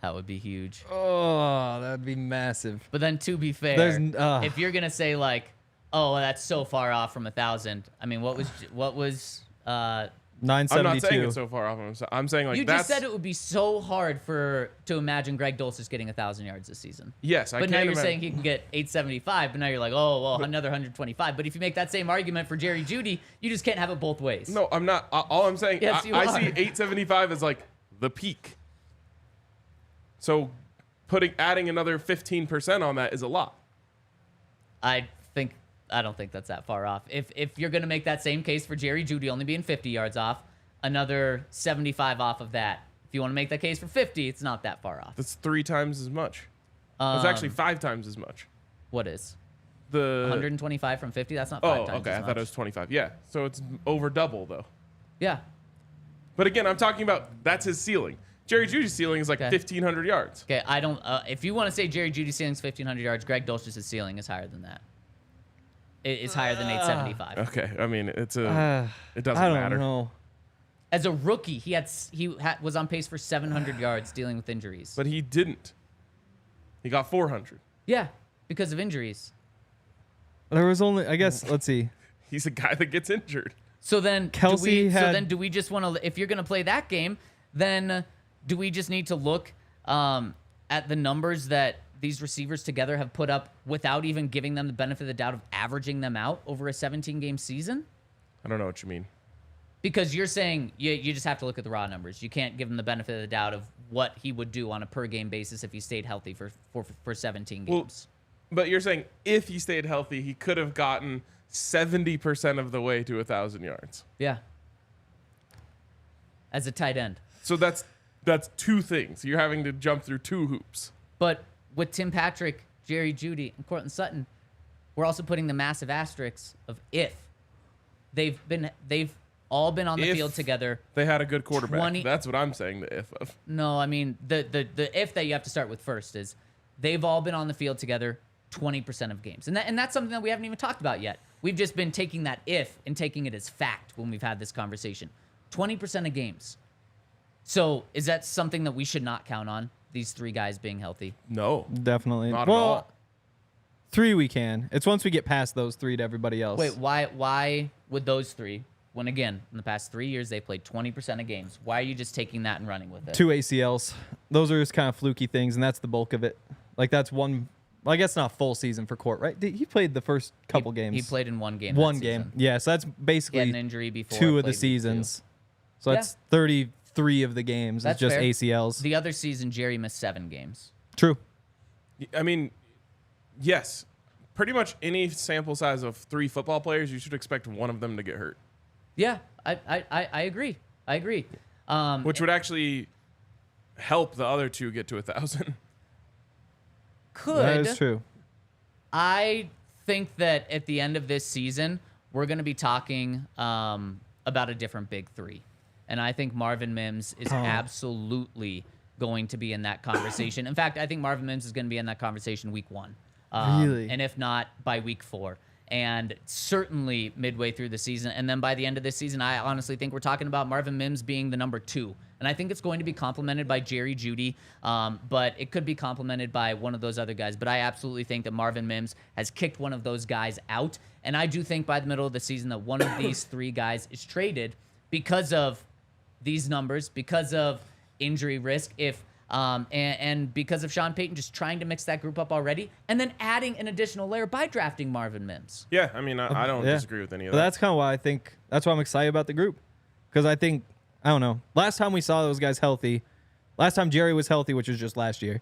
That would be huge. Oh, that would be massive. But then, to be fair, if you're gonna say like, "Oh, that's so far off from 1,000," I mean, what was? I'm 972. not saying it's so far off. I'm saying like You that's. just said it would be so hard to imagine Gregg Dulcich getting 1,000 yards this season. Yes, I But can't now you're imagine. saying he can get 875, but now you're like, oh, well, another 125. But if you make that same argument for Jerry Jeudy, you just can't have it both ways. No, I'm not. All I'm saying, Yes, you I are. see 875 as like the peak. So adding another 15% on that is a lot. I don't think that's that far off. If you're going to make that same case for Jerry Jeudy only being 50 yards off, another 75 off of that. If you want to make that case for 50, it's not that far off. That's 3 times as much. It was actually 5 times as much. What is? The 125 from 50? That's not 5 times okay. as I much. thought it was 25. Yeah. So it's over double, though. Yeah. But again, I'm talking about that's his ceiling. Jerry Jeudy's ceiling is like 1,500 yards. Okay, I don't. If you want to say Jerry Jeudy's ceiling is 1,500 yards, Gregg Dulchich's ceiling is higher than that. It's higher than 875. Okay. I mean, it doesn't I don't matter. know. As a rookie, he was on pace for 700 yards dealing with injuries. But he didn't. He got 400. Yeah, because of injuries. There was only, I guess, let's see. He's a guy that gets injured. So then, Kelsey do we just want to? If you're going to play that game, then do we just need to look at the numbers that these receivers together have put up without even giving them the benefit of the doubt of averaging them out over a 17-game season? I don't know what you mean. Because you're saying you just have to look at the raw numbers. You can't give him the benefit of the doubt of what he would do on a per-game basis if he stayed healthy for 17 games. But you're saying if he stayed healthy, he could have gotten 70% of the way to 1,000 yards. Yeah. As a tight end. So that's 2 things. You're having to jump through 2 hoops. But with Tim Patrick, Jerry Jeudy, and Courtland Sutton, we're also putting the massive asterisks of if. They've all been on the field together. They had a good quarterback. That's what I'm saying the if of. No, I mean, the if that you have to start with first is they've all been on the field together 20% of games. And that's something that we haven't even talked about yet. We've just been taking that if and taking it as fact when we've had this conversation. 20% of games. So is that something that we should not count on, these 3 guys being healthy? No. Definitely. Not at all. 3 we can. It's once we get past those 3 to everybody else. Wait, why would those 3, when again, in the past 3 years, they played 20% of games, why are you just taking that and running with it? 2 ACLs. Those are just kind of fluky things, and that's the bulk of it. Like, that's one. Well, I guess not full season for Court, right? He played the first couple games. He played in 1 game. One game. Yeah, so that's basically he had an injury before 2 of the played seasons. 2. So that's 33 of the games. That's it's just fair. ACLs. The other season, Jerry missed 7 games. True. I mean, yes. Pretty much any sample size of 3 football players, you should expect one of them to get hurt. Yeah, I agree. I agree. Which would actually help the other 2 get to 1,000. That is true. I think that at the end of this season, we're going to be talking about a different big 3. And I think Marvin Mims is absolutely going to be in that conversation. In fact, I think Marvin Mims is going to be in that conversation week 1. Really? And if not, by week 4. And certainly midway through the season. And then by the end of this season, I honestly think we're talking about Marvin Mims being the number 2. And I think it's going to be complemented by Jerry Jeudy, but it could be complemented by one of those other guys. But I absolutely think that Marvin Mims has kicked one of those guys out. And I do think by the middle of the season that one of these 3 guys is traded because of these numbers, because of injury risk, and because of Sean Payton just trying to mix that group up already, and then adding an additional layer by drafting Marvin Mims. Yeah, I mean, I don't disagree with any of But that. that's kind of why I think that's why I'm excited about the group, because I think I don't know. Last time we saw those guys healthy, last time Jerry was healthy, which was just last year,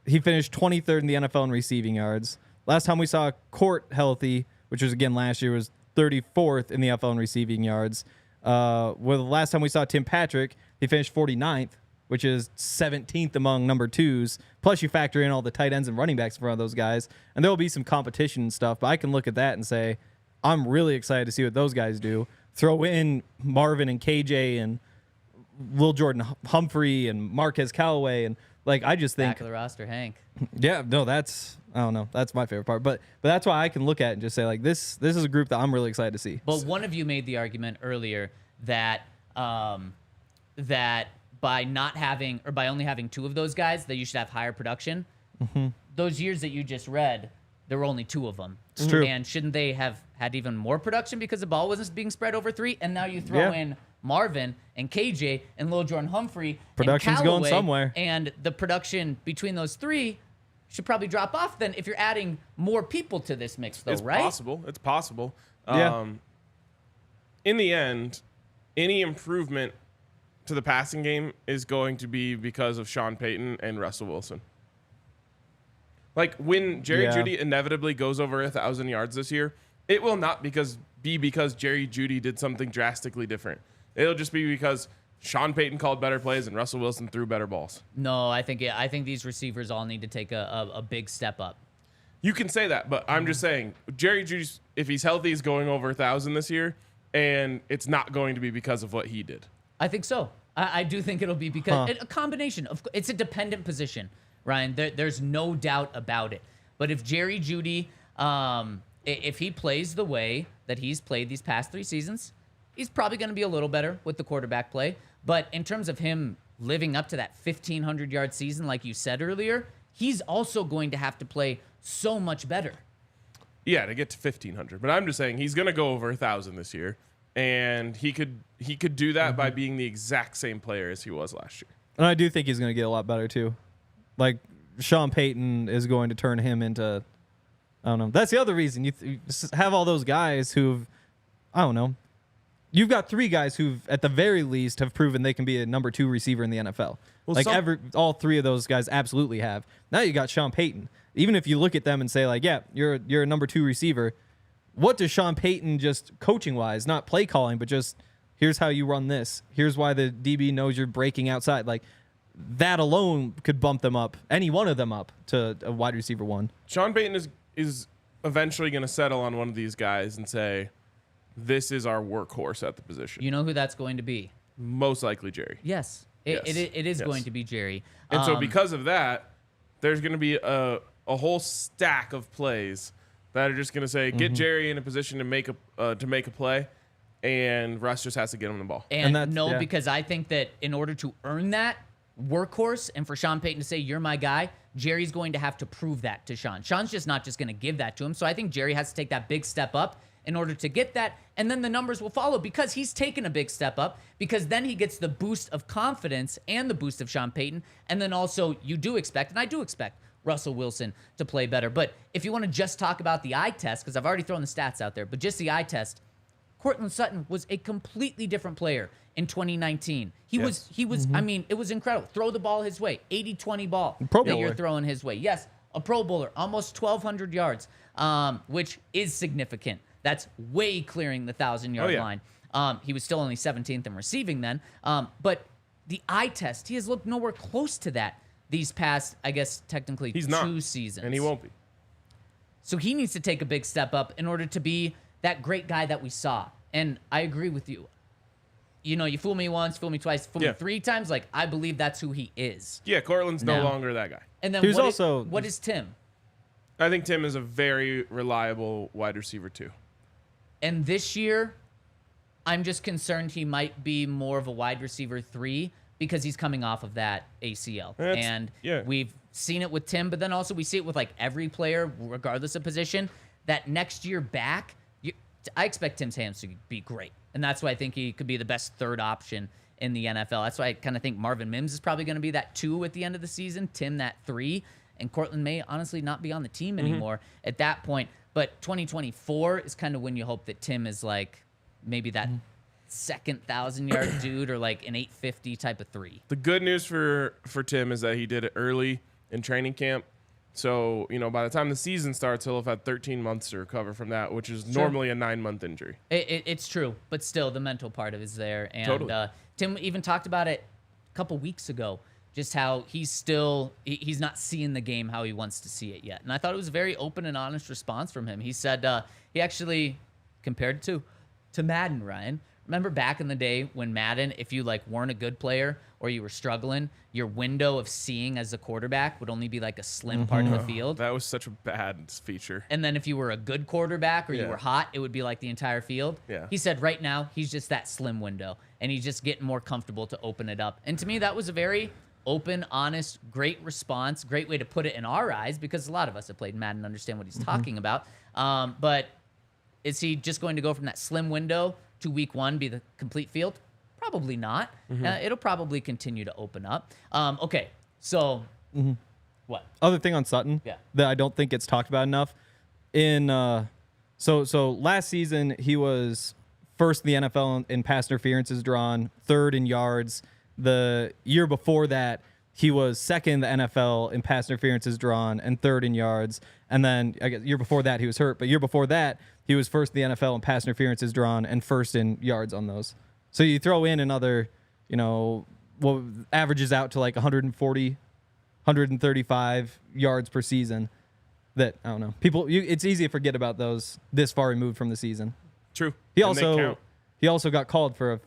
he finished 23rd in the NFL in receiving yards. Last time we saw Court healthy, which was again last year, was 34th in the NFL in receiving yards. Well, the last time we saw Tim Patrick, he finished 49th, which is 17th among number 2s. Plus, you factor in all the tight ends and running backs in front of those guys, and there will be some competition and stuff. But I can look at that and say, I'm really excited to see what those guys do. Throw in Marvin and KJ and Lil Jordan Humphrey and Marquez Callaway, and like I just think Back of the roster, Hank. Yeah, no, that's I don't know. That's my favorite part. But that's why I can look at it and just say like this is a group that I'm really excited to see. But one of you made the argument earlier that that by not having or by only having 2 of those guys that you should have higher production. Mm-hmm. Those years that you just read, there were only 2 of them. It's true. And shouldn't they have had even more production because the ball wasn't being spread over 3? And now you throw in Marvin and KJ and Lil Jordan Humphrey. Production's and going somewhere. And the production between those 3 should probably drop off then if you're adding more people to this mix, though, right? It's possible. Yeah. In the end, any improvement to the passing game is going to be because of Sean Payton and Russell Wilson. Like when Jerry Jeudy inevitably goes over 1,000 yards this year, it will not be because Jerry Jeudy did something drastically different. It'll just be because Sean Payton called better plays and Russell Wilson threw better balls. No, I think these receivers all need to take a big step up. You can say that, but I'm just saying Jerry Jeudy, if he's healthy, is going over 1,000 this year, and it's not going to be because of what he did. I think so. I do think it'll be because a combination of it's a dependent position, Ryan. There's no doubt about it. But if Jerry Jeudy, if he plays the way that he's played these past 3 seasons, he's probably going to be a little better with the quarterback play. But in terms of him living up to that 1,500-yard season, like you said earlier, he's also going to have to play so much better. Yeah, to get to 1,500. But I'm just saying he's going to go over 1,000 this year, and he could do that by being the exact same player as he was last year. And I do think he's going to get a lot better too. Like Sean Payton is going to turn him into, I don't know. That's the other reason you have all those guys who've, I don't know. You've got 3 guys who've, at the very least, have proven they can be a number 2 receiver in the NFL. Well, all 3 of those guys absolutely have. Now you got Sean Payton. Even if you look at them and say, like, yeah, you're a number 2 receiver, what does Sean Payton just coaching-wise, not play calling, but just here's how you run this. Here's why the DB knows you're breaking outside. Like, that alone could bump them up, any one of them up, to a wide receiver 1. Sean Payton is eventually going to settle on one of these guys and say, this is our workhorse at the position. You know who that's going to be? Most likely Jerry. Yes. It is going to be Jerry. And so because of that, there's going to be a whole stack of plays that are just going to say, get Jerry in a position to make a play, and Russ just has to get him the ball. And because I think that in order to earn that workhorse and for Sean Payton to say, you're my guy, Jerry's going to have to prove that to Sean. Sean's just not just going to give that to him. So I think Jerry has to take that big step up in order to get that, and then the numbers will follow because he's taken a big step up, because then he gets the boost of confidence and the boost of Sean Payton, and then also you do expect, and I do expect, Russell Wilson to play better. But if you want to just talk about the eye test, because I've already thrown the stats out there, but just the eye test, Courtland Sutton was a completely different player in 2019. He was, I mean, it was incredible. Throw the ball his way, 80-20 ball that you're throwing his way. Yes, a Pro Bowler, almost 1,200 yards, which is significant. That's way clearing the 1,000-yard line. He was still only 17th in receiving then. But the eye test, he has looked nowhere close to that these past, I guess, technically He's 2 not, seasons. and he won't be. So he needs to take a big step up in order to be that great guy that we saw. And I agree with you. You know, you fool me once, fool me twice, fool me 3 times. Like, I believe that's who he is. Yeah, Courtland's no longer that guy. And then what is Tim? I think Tim is a very reliable wide receiver, too. And this year, I'm just concerned he might be more of a wide receiver 3 because he's coming off of that ACL. We've seen it with Tim, but then also we see it with like every player, regardless of position, that next year back, I expect Tim's hands to be great. And that's why I think he could be the best 3rd option in the NFL. That's why I kind of think Marvin Mims is probably going to be that 2 at the end of the season, Tim that 3, and Courtland may honestly not be on the team anymore at that point. But 2024 is kind of when you hope that Tim is like maybe that second 1,000-yard dude or like an 850 type of 3. The good news for Tim is that he did it early in training camp. So, you know, by the time the season starts, he'll have had 13 months to recover from that, which is normally a 9-month injury. It's true, but still the mental part of it is there. And Tim even talked about it a couple weeks ago, just how he's not seeing the game how he wants to see it yet. And I thought it was a very open and honest response from him. He said he actually compared it to Madden, Ryan. Remember back in the day when Madden, if you like weren't a good player or you were struggling, your window of seeing as a quarterback would only be like a slim part of the field. That was such a bad feature. And then if you were a good quarterback or you were hot, it would be like the entire field. Yeah. He said right now he's just that slim window and he's just getting more comfortable to open it up. And to me, that was a very open, honest, great response, great way to put it in our eyes, because a lot of us have played Madden and understand what he's talking about. But is he just going to go from that slim window to week 1 be the complete field? Probably not. It'll probably continue to open up. Okay, so what? Other thing on Sutton that I don't think gets talked about enough. So last season he was first in the NFL in pass interferences drawn, 3rd in yards. The year before that, he was 2nd in the NFL in pass interferences drawn and 3rd in yards. And then I guess year before that he was hurt, but year before that he was 1st in the NFL in pass interferences drawn and 1st in yards on those. So you throw in another, averages out to like 140, 135 yards per season. That, I don't know. It's easy to forget about those this far removed from the season. True. He also got called for a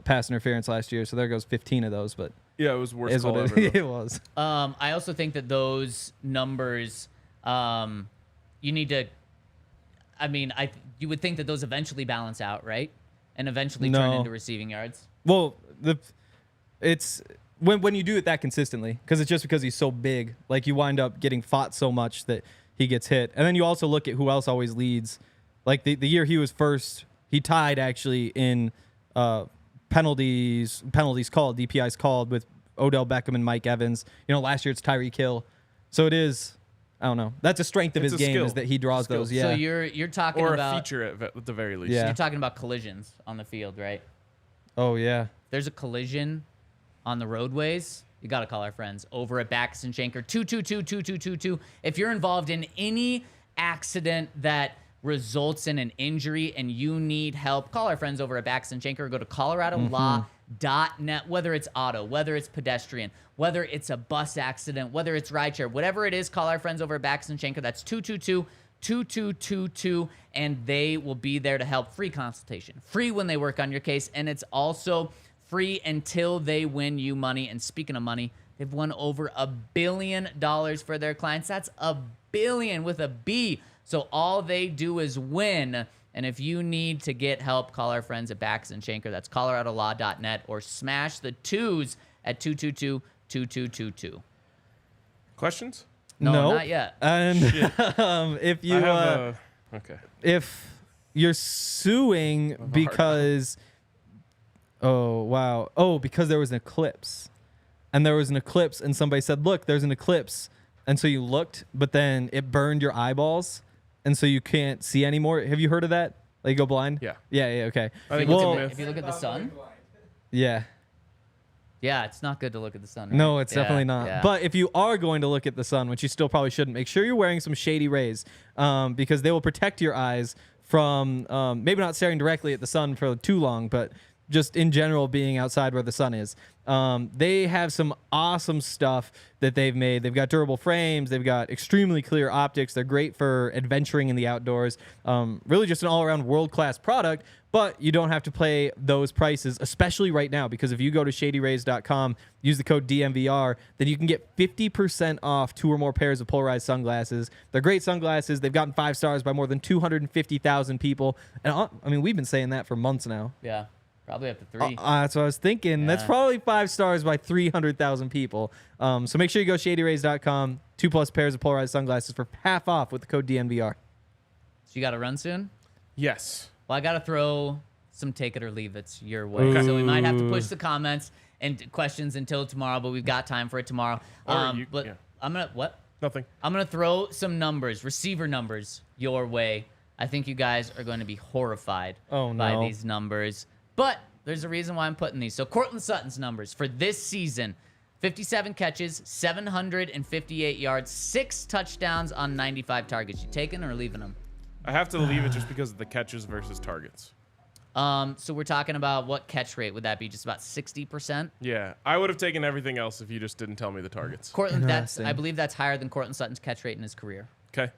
pass interference last year, so there goes 15 of those. But yeah, it was worse is call what ever. it was. I also think that those numbers, you need to. I mean, you would think that those eventually balance out, right? And eventually turn into receiving yards. Well, it's when you do it that consistently, because it's just because he's so big, like you wind up getting fought so much that he gets hit. And then you also look at who else always leads. Like the year he was first, he tied actually in penalties called, DPIs called, with Odell Beckham and Mike Evans. Last year it's Tyreek Hill. So it is, I don't know. That's a strength of his game, is that he draws those. Yeah. So you're talking about a feature at the very least. Yeah. You're talking about collisions on the field, right? Oh yeah. There's a collision on the roadways. You got to call our friends over at Backus and Schenker 222-2222. If you're involved in any accident that results in an injury and you need help, call our friends over at Backus and Schenker or go to coloradolaw.net. Whether it's auto, whether it's pedestrian, whether it's a bus accident, whether it's rideshare, whatever it is, call our friends over at Backus and Schenker. That's 222-2222, and they will be there to help. Free consultation, free when they work on your case, and it's also free until they win you money. And speaking of money, they've won over $1 billion for their clients. That's $1 billion with a B. So all they do is win. And if you need to get help, call our friends at Backus and Schenker. That's coloradolaw.net, or smash the 2s at 222-2222. Questions? No, No. not yet. And if you okay. if you're suing because because there was an eclipse. And there was an eclipse and somebody said, "Look, there's an eclipse." And so you looked, but then it burned your eyeballs, and so you can't see anymore. Have you heard of that? Like, you go blind? Yeah. Yeah, okay. I think If it's you a look at- myth. if you look at the sun, Yeah. yeah, it's not good to look at the sun. Right? No, it's Yeah, definitely not. yeah. But if you are going to look at the sun, which you still probably shouldn't, make sure you're wearing some shady rays, because they will protect your eyes from maybe not staring directly at the sun for too long, but just in general being outside where the sun is. They have some awesome stuff that they've made. They've got durable frames. They've got extremely clear optics. They're great for adventuring in the outdoors. Really just an all-around world-class product, but you don't have to pay those prices, especially right now, because if you go to shadyrays.com, use the code DNVR, then you can get 50% off 2 or more pairs of polarized sunglasses. They're great sunglasses. They've gotten 5 stars by more than 250,000 people. And I mean, we've been saying that for months now. Yeah, probably up to 3. That's what I was thinking. Yeah. That's probably 5 stars by 300,000 people. So make sure you go shadyrays.com, 2+ pairs of polarized sunglasses for half off with the code DNVR. So you got to run soon? Yes. Well, I got to throw some take it or leave it's your way. So we might have to push the comments and questions until tomorrow, but we've got time for it tomorrow. I'm going to, what? Nothing. I'm going to throw some numbers, receiver numbers, your way. I think you guys are going to be horrified by these numbers. But there's a reason why I'm putting these. So Courtland Sutton's numbers for this season: 57 catches, 758 yards, 6 touchdowns on 95 targets. You taking or leaving them? I have to leave it just because of the catches versus targets. So we're talking about what catch rate would that be? Just about 60%? Yeah, I would have taken everything else if you just didn't tell me the targets. Courtland, I believe that's higher than Courtland Sutton's catch rate in his career. Okay.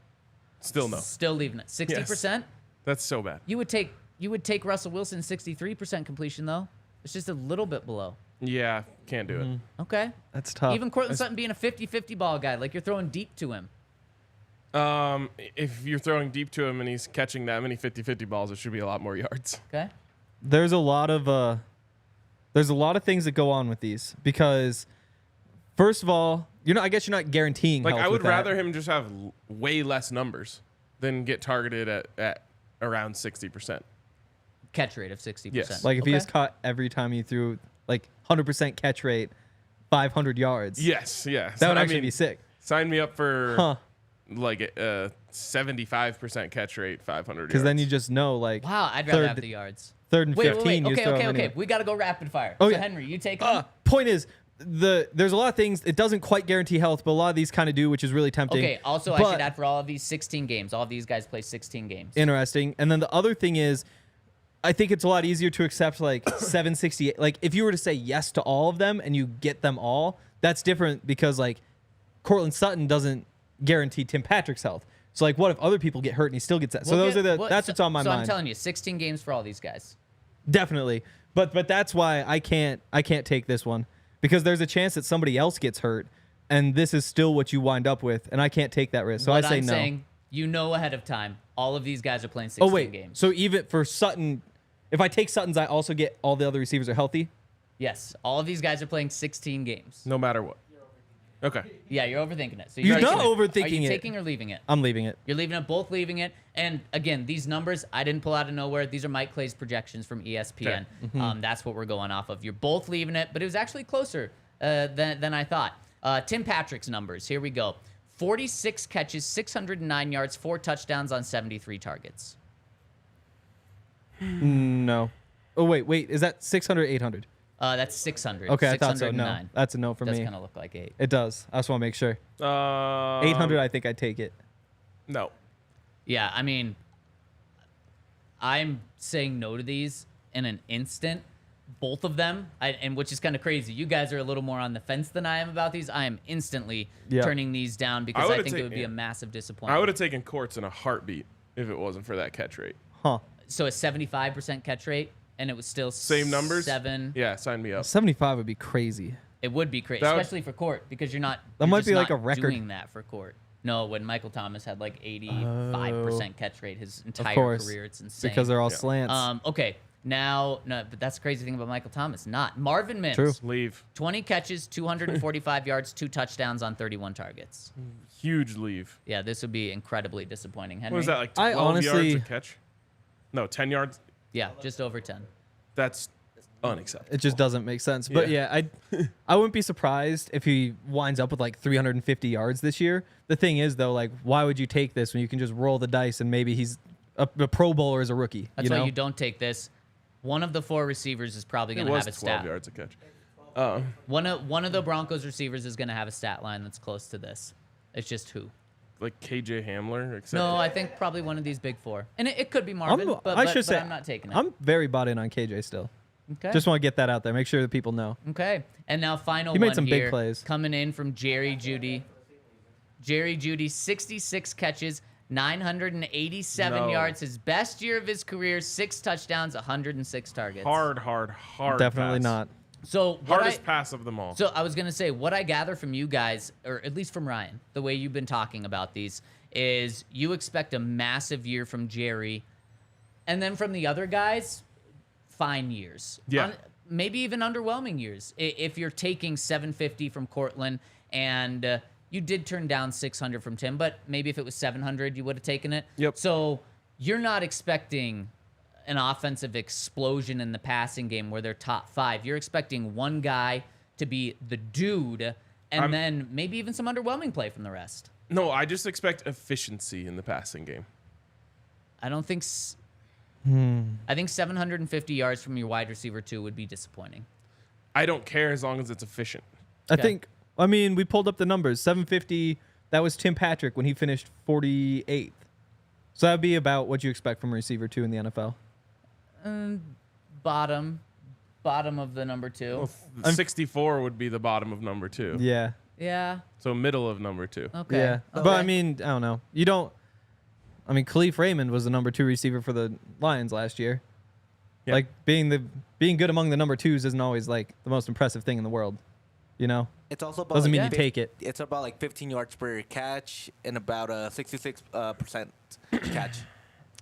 Still no. Still leaving it. 60%? That's so bad. You would take Russell Wilson's 63% completion, though. It's just a little bit below. Yeah, can't do it. Okay. That's tough. Even Courtland Sutton being a 50-50 ball guy, like you're throwing deep to him. If you're throwing deep to him and he's catching that many 50-50 balls, it should be a lot more yards. Okay. There's a lot of things that go on with these, because first of all, I guess you're not guaranteeing Like, health I would with that. rather him just have way less numbers than get targeted at around 60%. Catch rate of 60%. Yes. Like, if he was caught every time he threw, like, 100% catch rate, 500 yards. Yes, yeah. That would actually be sick. Sign me up for Huh. like a 75% catch rate, 500 yards. Because then you just know, like, Wow, I'd rather have the yards. 3rd and 15. Wait. you just throw them Okay. anyway. We got to go rapid fire. Oh, so, yeah. Henry, you take them? Point is, there's a lot of things. It doesn't quite guarantee health, but a lot of these kind of do, which is really tempting. Okay, also, I should add, for all of these 16 games, all of these guys play 16 games. Interesting. And then the other thing is, I think it's a lot easier to accept like 768. Like if you were to say yes to all of them and you get them all, that's different because like Courtland Sutton doesn't guarantee Tim Patrick's health. So like what if other people get hurt and he still gets that? So that's what's on my mind. So I'm telling you, 16 games for all these guys. Definitely. But that's why I can't take this one because there's a chance that somebody else gets hurt and this is still what you wind up with and I can't take that risk. So I say no. Saying, ahead of time, all of these guys are playing 16 games. So even for Sutton, if I take Sutton's, I also get all the other receivers are healthy? Yes. All of these guys are playing 16 games. No matter what. Okay. Yeah, you're overthinking it. So you're not overthinking it. Are you taking or leaving it? I'm leaving it. You're leaving it, both leaving it. And again, these numbers, I didn't pull out of nowhere. These are Mike Clay's projections from ESPN. Okay. That's what we're going off of. You're both leaving it, but it was actually closer than I thought. Tim Patrick's numbers. Here we go. 46 catches, 609 yards, 4 touchdowns on 73 targets. No. Oh, wait. Is that 600 or 800? That's 600. Okay, I thought so. No, that's a no for me. Does kind of look like 8. It does. I just want to make sure. 800, I think I'd take it. No. Yeah, I mean, I'm saying no to these in an instant. Both of them, and which is kind of crazy. You guys are a little more on the fence than I am about these. I am instantly turning these down because I think it would be a massive disappointment. I would have taken Courts in a heartbeat if it wasn't for that catch rate. Huh. So a 75% catch rate, and it was still same numbers. 7. Yeah, sign me up. 75 would be crazy. It would be crazy, especially for Court because you're not. That might be like a record. Doing that for Court. No, when Michael Thomas had like 85% catch rate his entire career, it's insane. Because they're all slants. Okay. Now, no, but that's the crazy thing about Michael Thomas. Not Marvin Mims. True. Leave. 20 catches, 245 yards, 2 touchdowns on 31 targets. Huge leave. Yeah, this would be incredibly disappointing. Henry? What was that, like 12 yards a catch? No, 10 yards? Yeah, just over 10. That's unacceptable. It just doesn't make sense. But yeah, I wouldn't be surprised if he winds up with like 350 yards this year. The thing is, though, like, why would you take this when you can just roll the dice and maybe he's a Pro Bowler as a rookie? That's why you don't take this. One of the 4 receivers is probably going to have a stat. 12 yards a catch. One of the Broncos receivers is going to have a stat line that's close to this. It's just who? Like KJ Hamler? No, I think probably one of these big 4. And it could be Marvin, but I'm not taking it. I'm very bought in on KJ still. Okay. Just want to get that out there. Make sure that people know. Okay. And now final he made one some here, big plays. Coming in from Jerry Jeudy. Jerry Jeudy, 66 catches, 987 yards. His best year of his career, 6 touchdowns, 106 targets. Hard Definitely pass. not. So hardest pass of them all. So I was going to say, what I gather from you guys, or at least from Ryan, the way you've been talking about these, is you expect a massive year from Jerry, and then from the other guys, fine years. Yeah. Maybe even underwhelming years. If you're taking 750 from Courtland and you did turn down 600 from Tim, but maybe if it was 700, you would have taken it. Yep. So you're not expecting an offensive explosion in the passing game where they're top 5. You're expecting one guy to be the dude, and then maybe even some underwhelming play from the rest. No, I just expect efficiency in the passing game. I don't think. I think 750 yards from your wide receiver 2 would be disappointing. I don't care as long as it's efficient. I mean, we pulled up the numbers. 750, that was Tim Patrick when he finished 48th. So that would be about what you expect from a receiver 2 in the NFL. Bottom of the number 2. Well, 64 would be the bottom of number 2. Yeah. Yeah. So middle of number 2. Okay. Yeah. Okay. But I mean, I don't know. Khalif Raymond was the number 2 receiver for the Lions last year. Yeah. Like being good among the number 2s isn't always like the most impressive thing in the world. You know? It's also about doesn't mean you take it. It's about like 15 yards per catch and about a 66% catch.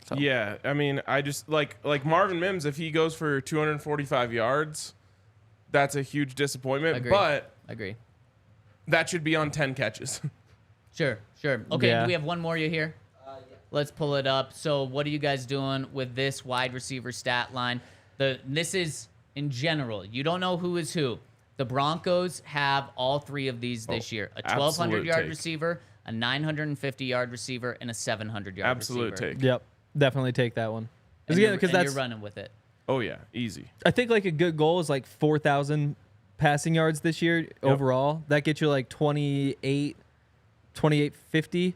So. Yeah, I mean, I just like Marvin Mims. If he goes for 245 yards, that's a huge disappointment. Agree. That should be on 10 catches. Sure. Okay, Yeah. Do we have one more you here? Yeah. Let's pull it up. So what are you guys doing with this wide receiver stat line? This is in general. You don't know who is who. The Broncos have all 3 of these this year. A 1,200-yard receiver, a 950-yard receiver, and a 700-yard receiver. Absolute take. Yep. Definitely take that one. And you're running with it. Oh, yeah. Easy. I think like a good goal is like 4,000 passing yards this year overall. That gets you like 2850,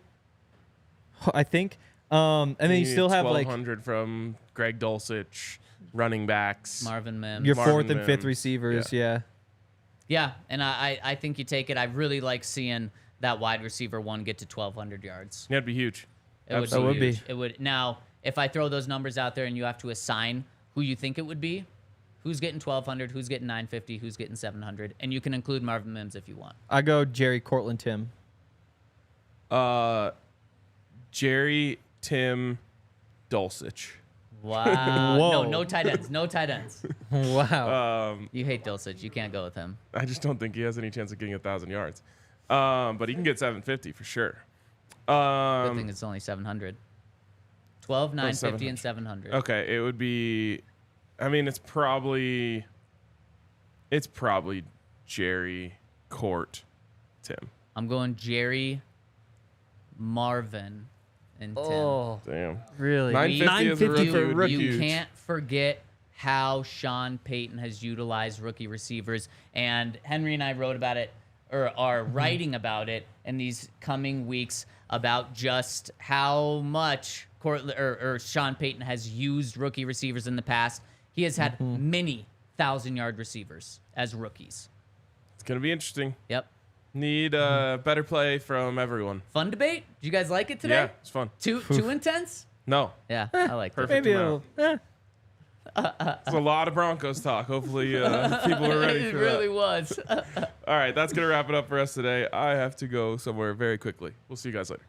I think. And then you still have like 1,200 from Gregg Dulcich, running backs. Marvin Mims. your Marvin fourth and fifth Mims. receivers. Yeah. Yeah, and I think you take it. I really like seeing that wide receiver one get to 1,200 yards. That'd be huge. It would Absolutely. be huge. It would. Now, if I throw those numbers out there and you have to assign who you think it would be, who's getting 1,200, who's getting 950, who's getting 700, and you can include Marvin Mims if you want. I go Jerry, Courtland, Tim. Jerry, Tim, Dulcich. Wow. Whoa. No tight ends. No tight ends. Wow. You hate Dulcich. You can't go with him. I just don't think he has any chance of getting 1,000 yards. But he can get 750 for sure. Good thing it's only 700. 12, 950, and 700. Okay, it would be. I mean, it's probably Jerry, Court, Tim. I'm going Jerry, Marvin, and Tim. Oh, Damn. really? 950 is a rookie. for would be rookie. You huge. can't forget how Sean Payton has utilized rookie receivers. And Henry and I wrote about it, or are writing about it in these coming weeks, about just how much Sean Payton has used rookie receivers in the past. He has had many 1,000-yard receivers as rookies. It's gonna be interesting. Yep. Need better play from everyone. Fun debate? Did you guys like it today? Yeah, it's fun. Too intense? No, Yeah, I like that. perfect Maybe amount. It's a lot of Broncos talk. Hopefully, people are ready It for really that. was. All right, that's gonna wrap it up for us today. I have to go somewhere very quickly. We'll see you guys later.